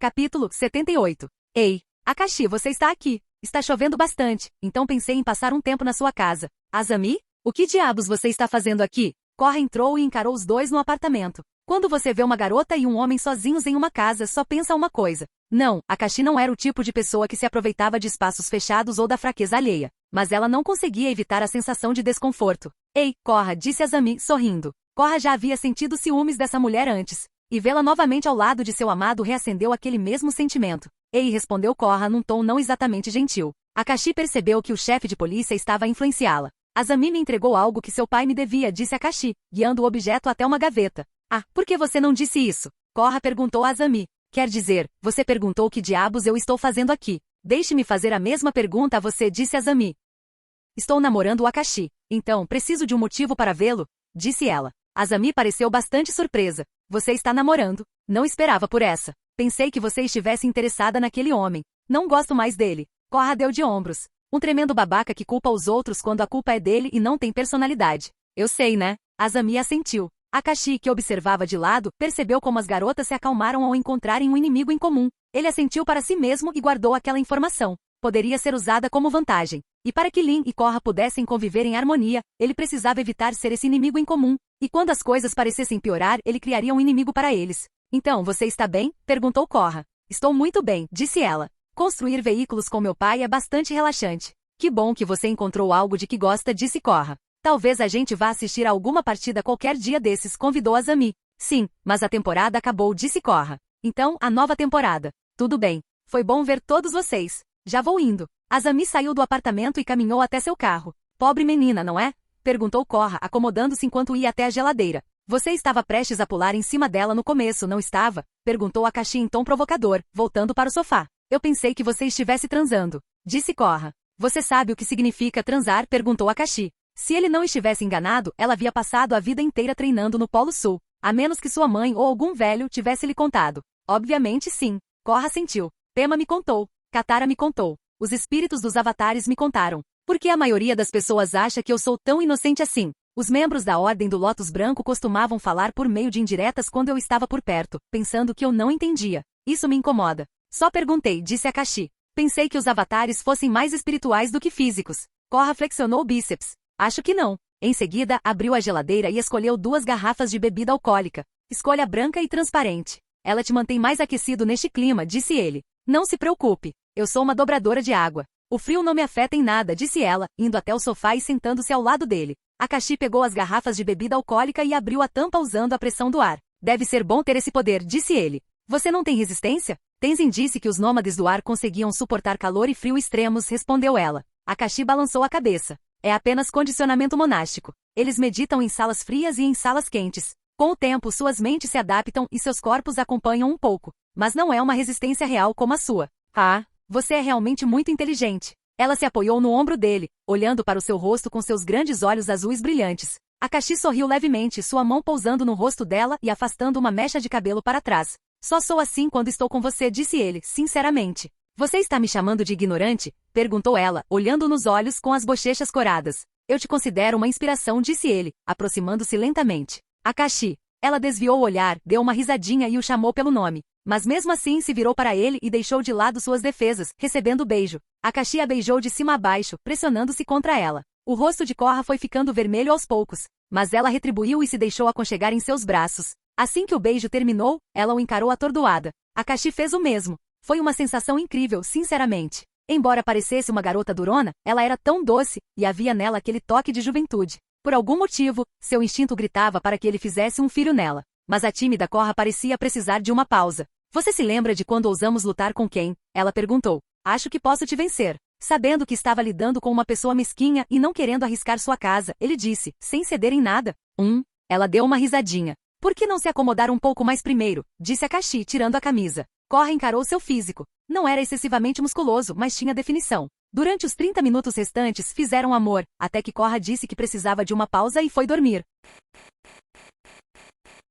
Capítulo 78. Ei, Akashi, você está aqui. Está chovendo bastante, então pensei em passar um tempo na sua casa. Azami? O que diabos você está fazendo aqui? Korra entrou e encarou os dois no apartamento. Quando você vê uma garota e um homem sozinhos em uma casa, só pensa uma coisa. Não, Akashi não era o tipo de pessoa que se aproveitava de espaços fechados ou da fraqueza alheia. Mas ela não conseguia evitar a sensação de desconforto. Ei, Korra, disse Azami, sorrindo. Korra já havia sentido ciúmes dessa mulher antes. E vê-la novamente ao lado de seu amado reacendeu aquele mesmo sentimento. Ei, respondeu Korra num tom não exatamente gentil. Akashi percebeu que o chefe de polícia estava a influenciá-la. Azami me entregou algo que seu pai me devia, disse Akashi, guiando o objeto até uma gaveta. Ah, por que você não disse isso? Korra perguntou a Azami. Quer dizer, você perguntou que diabos eu estou fazendo aqui. Deixe-me fazer a mesma pergunta a você, disse Azami. Estou namorando o Akashi. Então, preciso de um motivo para vê-lo, disse ela. Azami pareceu bastante surpresa. Você está namorando? Não esperava por essa. Pensei que você estivesse interessada naquele homem. Não gosto mais dele. Korra deu de ombros. Um tremendo babaca que culpa os outros quando a culpa é dele e não tem personalidade. Eu sei, né? Azami assentiu. Akashi, que observava de lado, percebeu como as garotas se acalmaram ao encontrarem um inimigo em comum. Ele assentiu para si mesmo e guardou aquela informação. Poderia ser usada como vantagem. E para que Lin e Korra pudessem conviver em harmonia, ele precisava evitar ser esse inimigo em comum. E quando as coisas parecessem piorar, ele criaria um inimigo para eles. Então, você está bem? Perguntou Korra. Estou muito bem, disse ela. Construir veículos com meu pai é bastante relaxante. Que bom que você encontrou algo de que gosta, disse Korra. Talvez a gente vá assistir a alguma partida qualquer dia desses, convidou Azami. Sim, mas a temporada acabou, disse Korra. Então, a nova temporada. Tudo bem. Foi bom ver todos vocês. Já vou indo. Azami saiu do apartamento e caminhou até seu carro. Pobre menina, não é? Perguntou Korra, acomodando-se enquanto ia até a geladeira. Você estava prestes a pular em cima dela no começo, não estava? Perguntou Akashi em tom provocador, voltando para o sofá. Eu pensei que você estivesse transando, disse Korra. Você sabe o que significa transar? Perguntou Akashi. Se ele não estivesse enganado, ela havia passado a vida inteira treinando no Polo Sul, a menos que sua mãe ou algum velho tivesse lhe contado. Obviamente sim. Korra sentiu. Pema me contou. Katara me contou. Os espíritos dos avatares me contaram. Por que a maioria das pessoas acha que eu sou tão inocente assim? Os membros da Ordem do Lótus Branco costumavam falar por meio de indiretas quando eu estava por perto, pensando que eu não entendia. Isso me incomoda. Só perguntei, disse Akashi. Pensei que os avatares fossem mais espirituais do que físicos. Korra flexionou o bíceps. Acho que não. Em seguida, abriu a geladeira e escolheu 2 garrafas de bebida alcoólica. Escolha branca e transparente. Ela te mantém mais aquecido neste clima, disse ele. Não se preocupe. Eu sou uma dobradora de água. O frio não me afeta em nada, disse ela, indo até o sofá e sentando-se ao lado dele. Akashi pegou as garrafas de bebida alcoólica e abriu a tampa usando a pressão do ar. Deve ser bom ter esse poder, disse ele. Você não tem resistência? Tenzin disse que os nômades do ar conseguiam suportar calor e frio extremos, respondeu ela. Akashi balançou a cabeça. É apenas condicionamento monástico. Eles meditam em salas frias e em salas quentes. Com o tempo, suas mentes se adaptam e seus corpos acompanham um pouco. Mas não é uma resistência real como a sua. Ah, você é realmente muito inteligente. Ela se apoiou no ombro dele, olhando para o seu rosto com seus grandes olhos azuis brilhantes. Akashi sorriu levemente, sua mão pousando no rosto dela e afastando uma mecha de cabelo para trás. Só sou assim quando estou com você, disse ele, sinceramente. Você está me chamando de ignorante? Perguntou ela, olhando nos olhos com as bochechas coradas. Eu te considero uma inspiração, disse ele, aproximando-se lentamente. Akashi. Ela desviou o olhar, deu uma risadinha e o chamou pelo nome. Mas mesmo assim se virou para ele e deixou de lado suas defesas, recebendo o beijo. Akashi a beijou de cima a baixo, pressionando-se contra ela. O rosto de Korra foi ficando vermelho aos poucos, mas ela retribuiu e se deixou aconchegar em seus braços. Assim que o beijo terminou, ela o encarou atordoada. Akashi fez o mesmo. Foi uma sensação incrível, sinceramente. Embora parecesse uma garota durona, ela era tão doce, e havia nela aquele toque de juventude. Por algum motivo, seu instinto gritava para que ele fizesse um filho nela. Mas a tímida Korra parecia precisar de uma pausa. Você se lembra de quando ousamos lutar com quem? Ela perguntou. Acho que posso te vencer. Sabendo que estava lidando com uma pessoa mesquinha e não querendo arriscar sua casa, ele disse, sem ceder em nada. Ela deu uma risadinha. Por que não se acomodar um pouco mais primeiro? Disse Akashi, tirando a camisa. Korra encarou seu físico. Não era excessivamente musculoso, mas tinha definição. Durante os 30 minutos restantes, fizeram amor, até que Korra disse que precisava de uma pausa e foi dormir.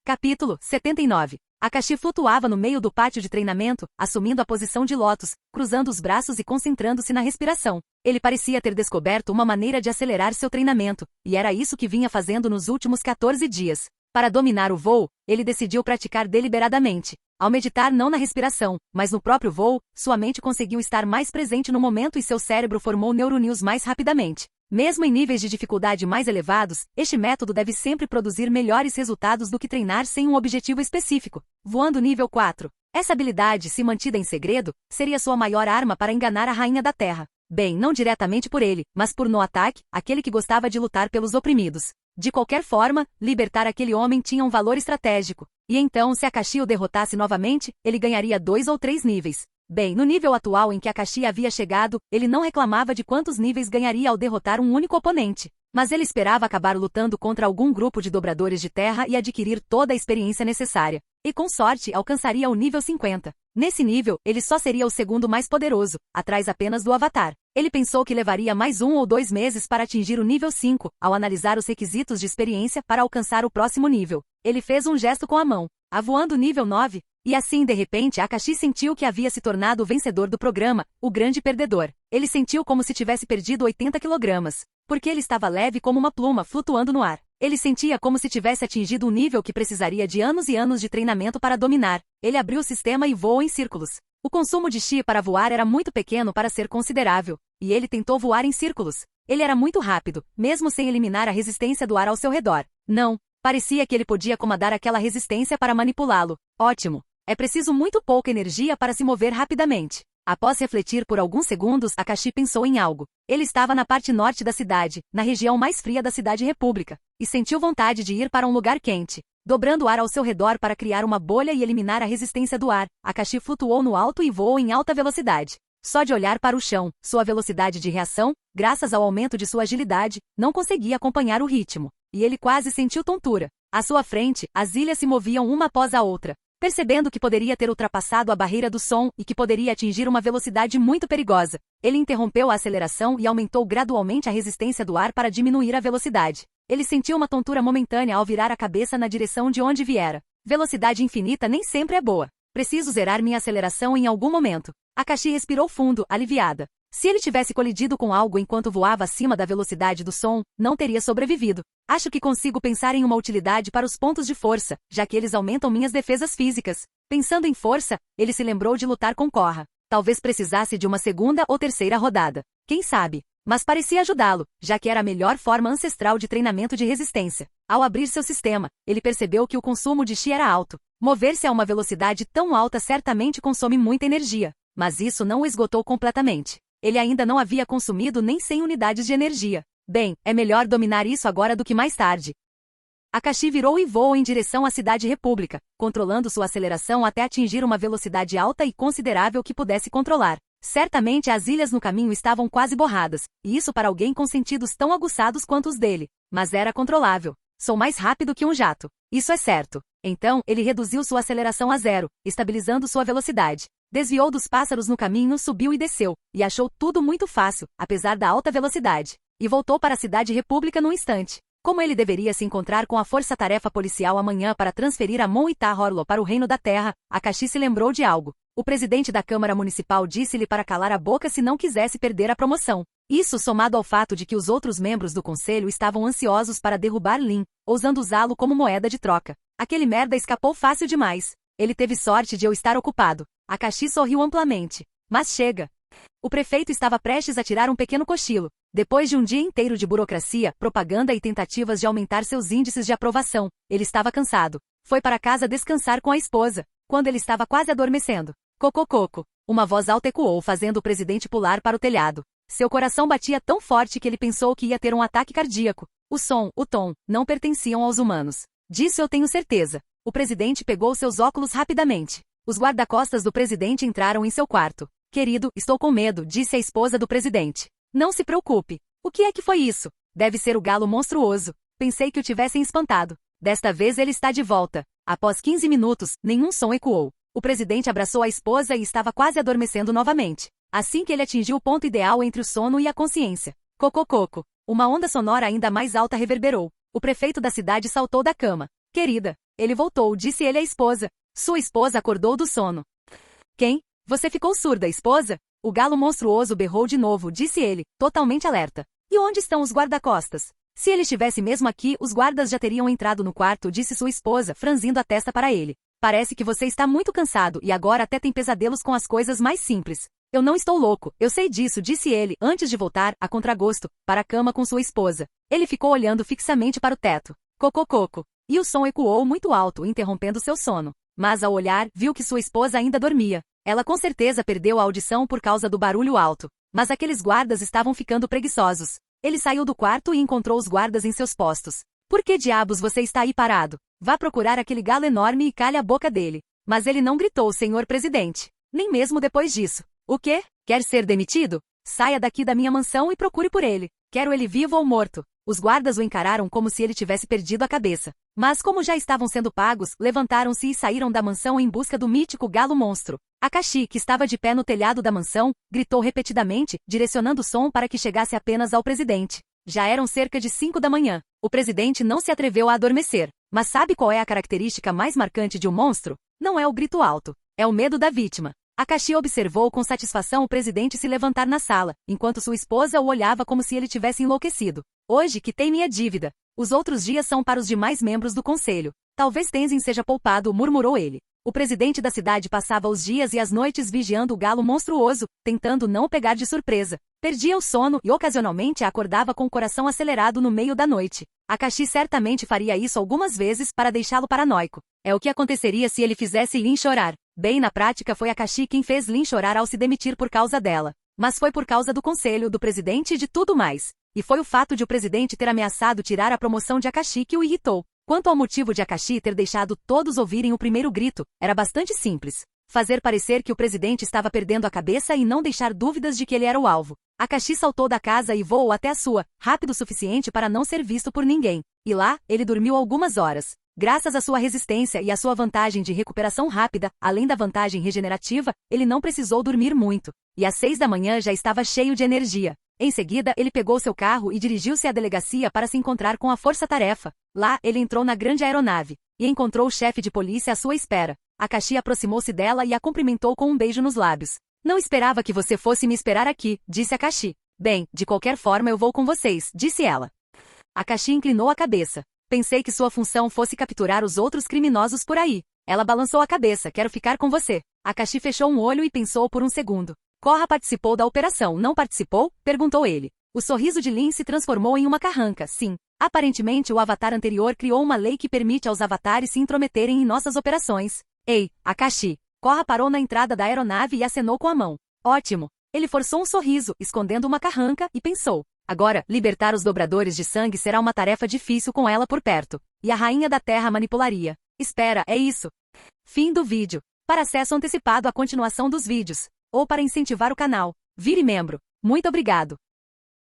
Capítulo 79. Akashi flutuava no meio do pátio de treinamento, assumindo a posição de lótus, cruzando os braços e concentrando-se na respiração. Ele parecia ter descoberto uma maneira de acelerar seu treinamento, e era isso que vinha fazendo nos últimos 14 dias. Para dominar o voo, ele decidiu praticar deliberadamente. Ao meditar não na respiração, mas no próprio voo, sua mente conseguiu estar mais presente no momento e seu cérebro formou neuronews mais rapidamente. Mesmo em níveis de dificuldade mais elevados, este método deve sempre produzir melhores resultados do que treinar sem um objetivo específico. Voando nível 4. Essa habilidade, se mantida em segredo, seria sua maior arma para enganar a Rainha da Terra. Bem, não diretamente por ele, mas por No Ataque, aquele que gostava de lutar pelos oprimidos. De qualquer forma, libertar aquele homem tinha um valor estratégico. E então, se Akashi o derrotasse novamente, ele ganharia 2 ou 3 níveis. Bem, no nível atual em que Akashi havia chegado, ele não reclamava de quantos níveis ganharia ao derrotar um único oponente. Mas ele esperava acabar lutando contra algum grupo de dobradores de terra e adquirir toda a experiência necessária. E com sorte, alcançaria o nível 50. Nesse nível, ele só seria o segundo mais poderoso, atrás apenas do Avatar. Ele pensou que levaria mais 1 ou 2 meses para atingir o nível 5, ao analisar os requisitos de experiência para alcançar o próximo nível. Ele fez um gesto com a mão. Voando nível 9. E assim, de repente, Akashi sentiu que havia se tornado o vencedor do programa, o grande perdedor. Ele sentiu como se tivesse perdido 80 quilogramas. Porque ele estava leve como uma pluma flutuando no ar. Ele sentia como se tivesse atingido um nível que precisaria de anos e anos de treinamento para dominar. Ele abriu o sistema e voou em círculos. O consumo de chi para voar era muito pequeno para ser considerável. E ele tentou voar em círculos. Ele era muito rápido, mesmo sem eliminar a resistência do ar ao seu redor. Não. Parecia que ele podia comandar aquela resistência para manipulá-lo. Ótimo. É preciso muito pouca energia para se mover rapidamente. Após refletir por alguns segundos, Akashi pensou em algo. Ele estava na parte norte da cidade, na região mais fria da cidade-república, e sentiu vontade de ir para um lugar quente. Dobrando o ar ao seu redor para criar uma bolha e eliminar a resistência do ar, Akashi flutuou no alto e voou em alta velocidade. Só de olhar para o chão, sua velocidade de reação, graças ao aumento de sua agilidade, não conseguia acompanhar o ritmo. E ele quase sentiu tontura. À sua frente, as ilhas se moviam uma após a outra. Percebendo que poderia ter ultrapassado a barreira do som e que poderia atingir uma velocidade muito perigosa, ele interrompeu a aceleração e aumentou gradualmente a resistência do ar para diminuir a velocidade. Ele sentiu uma tontura momentânea ao virar a cabeça na direção de onde viera. Velocidade infinita nem sempre é boa. Preciso zerar minha aceleração em algum momento. Akashi respirou fundo, aliviada. Se ele tivesse colidido com algo enquanto voava acima da velocidade do som, não teria sobrevivido. Acho que consigo pensar em uma utilidade para os pontos de força, já que eles aumentam minhas defesas físicas. Pensando em força, ele se lembrou de lutar com Korra. Talvez precisasse de uma segunda ou terceira rodada. Quem sabe? Mas parecia ajudá-lo, já que era a melhor forma ancestral de treinamento de resistência. Ao abrir seu sistema, ele percebeu que o consumo de Chi era alto. Mover-se a uma velocidade tão alta certamente consome muita energia. Mas isso não o esgotou completamente. Ele ainda não havia consumido nem 100 unidades de energia. Bem, é melhor dominar isso agora do que mais tarde. Akashi virou e voou em direção à Cidade República, controlando sua aceleração até atingir uma velocidade alta e considerável que pudesse controlar. Certamente as ilhas no caminho estavam quase borradas, e isso para alguém com sentidos tão aguçados quanto os dele. Mas era controlável. Sou mais rápido que um jato. Isso é certo. Então, ele reduziu sua aceleração a 0, estabilizando sua velocidade. Desviou dos pássaros no caminho, subiu e desceu, e achou tudo muito fácil, apesar da alta velocidade. E voltou para a Cidade República num instante. Como ele deveria se encontrar com a força-tarefa policial amanhã para transferir a Mon Ita Horlo para o Reino da Terra, Akashi se lembrou de algo. O presidente da Câmara Municipal disse-lhe para calar a boca se não quisesse perder a promoção. Isso somado ao fato de que os outros membros do conselho estavam ansiosos para derrubar Lin, ousando usá-lo como moeda de troca. Aquele merda escapou fácil demais. Ele teve sorte de eu estar ocupado. Akashi sorriu amplamente. Mas chega. O prefeito estava prestes a tirar um pequeno cochilo. Depois de um dia inteiro de burocracia, propaganda e tentativas de aumentar seus índices de aprovação, ele estava cansado. Foi para casa descansar com a esposa, quando ele estava quase adormecendo. Cocococo. Uma voz alta ecoou, fazendo o presidente pular para o telhado. Seu coração batia tão forte que ele pensou que ia ter um ataque cardíaco. O som, o tom, não pertenciam aos humanos. Disso eu tenho certeza. O presidente pegou seus óculos rapidamente. Os guarda-costas do presidente entraram em seu quarto. Querido, estou com medo, disse a esposa do presidente. Não se preocupe. O que é que foi isso? Deve ser o galo monstruoso. Pensei que o tivessem espantado. Desta vez ele está de volta. Após 15 minutos, nenhum som ecoou. O presidente abraçou a esposa e estava quase adormecendo novamente. Assim que ele atingiu o ponto ideal entre o sono e a consciência. Cocococo. Uma onda sonora ainda mais alta reverberou. O prefeito da cidade saltou da cama. Querida, ele voltou, disse ele à esposa. Sua esposa acordou do sono. Quem? Você ficou surda, esposa? O galo monstruoso berrou de novo, disse ele, totalmente alerta. E onde estão os guarda-costas? Se ele estivesse mesmo aqui, os guardas já teriam entrado no quarto, disse sua esposa, franzindo a testa para ele. Parece que você está muito cansado e agora até tem pesadelos com as coisas mais simples. Eu não estou louco, eu sei disso, disse ele, antes de voltar, a contragosto, para a cama com sua esposa. Ele ficou olhando fixamente para o teto. Cocococo. E o som ecoou muito alto, interrompendo seu sono. Mas ao olhar, viu que sua esposa ainda dormia. Ela com certeza perdeu a audição por causa do barulho alto. Mas aqueles guardas estavam ficando preguiçosos. Ele saiu do quarto e encontrou os guardas em seus postos. Por que diabos você está aí parado? Vá procurar aquele galo enorme e calhe a boca dele. Mas ele não gritou, senhor presidente. Nem mesmo depois disso. O quê? Quer ser demitido? Saia daqui da minha mansão e procure por ele. Quero ele vivo ou morto. Os guardas o encararam como se ele tivesse perdido a cabeça. Mas como já estavam sendo pagos, levantaram-se e saíram da mansão em busca do mítico galo monstro. Akashi, que estava de pé no telhado da mansão, gritou repetidamente, direcionando o som para que chegasse apenas ao presidente. Já eram cerca de 5 da manhã. O presidente não se atreveu a adormecer. Mas sabe qual é a característica mais marcante de um monstro? Não é o grito alto. É o medo da vítima. Akashi observou com satisfação o presidente se levantar na sala, enquanto sua esposa o olhava como se ele tivesse enlouquecido. Hoje que tem minha dívida. Os outros dias são para os demais membros do conselho. Talvez Tenzin seja poupado, murmurou ele. O presidente da cidade passava os dias e as noites vigiando o galo monstruoso, tentando não o pegar de surpresa. Perdia o sono e ocasionalmente acordava com o coração acelerado no meio da noite. Akashi certamente faria isso algumas vezes para deixá-lo paranoico. É o que aconteceria se ele fizesse Lin chorar. Bem, na prática foi Akashi quem fez Lin chorar ao se demitir por causa dela. Mas foi por causa do conselho, do presidente e de tudo mais. E foi o fato de o presidente ter ameaçado tirar a promoção de Akashi que o irritou. Quanto ao motivo de Akashi ter deixado todos ouvirem o primeiro grito, era bastante simples. Fazer parecer que o presidente estava perdendo a cabeça e não deixar dúvidas de que ele era o alvo. Akashi saltou da casa e voou até a sua, rápido o suficiente para não ser visto por ninguém. E lá, ele dormiu algumas horas. Graças à sua resistência e à sua vantagem de recuperação rápida, além da vantagem regenerativa, ele não precisou dormir muito. E às 6 da manhã já estava cheio de energia. Em seguida, ele pegou seu carro e dirigiu-se à delegacia para se encontrar com a força-tarefa. Lá, ele entrou na grande aeronave e encontrou o chefe de polícia à sua espera. Akashi aproximou-se dela e a cumprimentou com um beijo nos lábios. Não esperava que você fosse me esperar aqui, disse Akashi. Bem, de qualquer forma eu vou com vocês, disse ela. Akashi inclinou a cabeça. Pensei que sua função fosse capturar os outros criminosos por aí. Ela balançou a cabeça, quero ficar com você. Akashi fechou um olho e pensou por um segundo. Korra participou da operação, não participou? Perguntou ele. O sorriso de Lin se transformou em uma carranca, sim. Aparentemente o avatar anterior criou uma lei que permite aos avatares se intrometerem em nossas operações. Ei, Akashi. Korra parou na entrada da aeronave e acenou com a mão. Ótimo. Ele forçou um sorriso, escondendo uma carranca, e pensou. Agora, libertar os dobradores de sangue será uma tarefa difícil com ela por perto. E a Rainha da Terra manipularia. Espera, é isso. Fim do vídeo. Para acesso antecipado à continuação dos vídeos, ou para incentivar o canal, vire membro. Muito obrigado.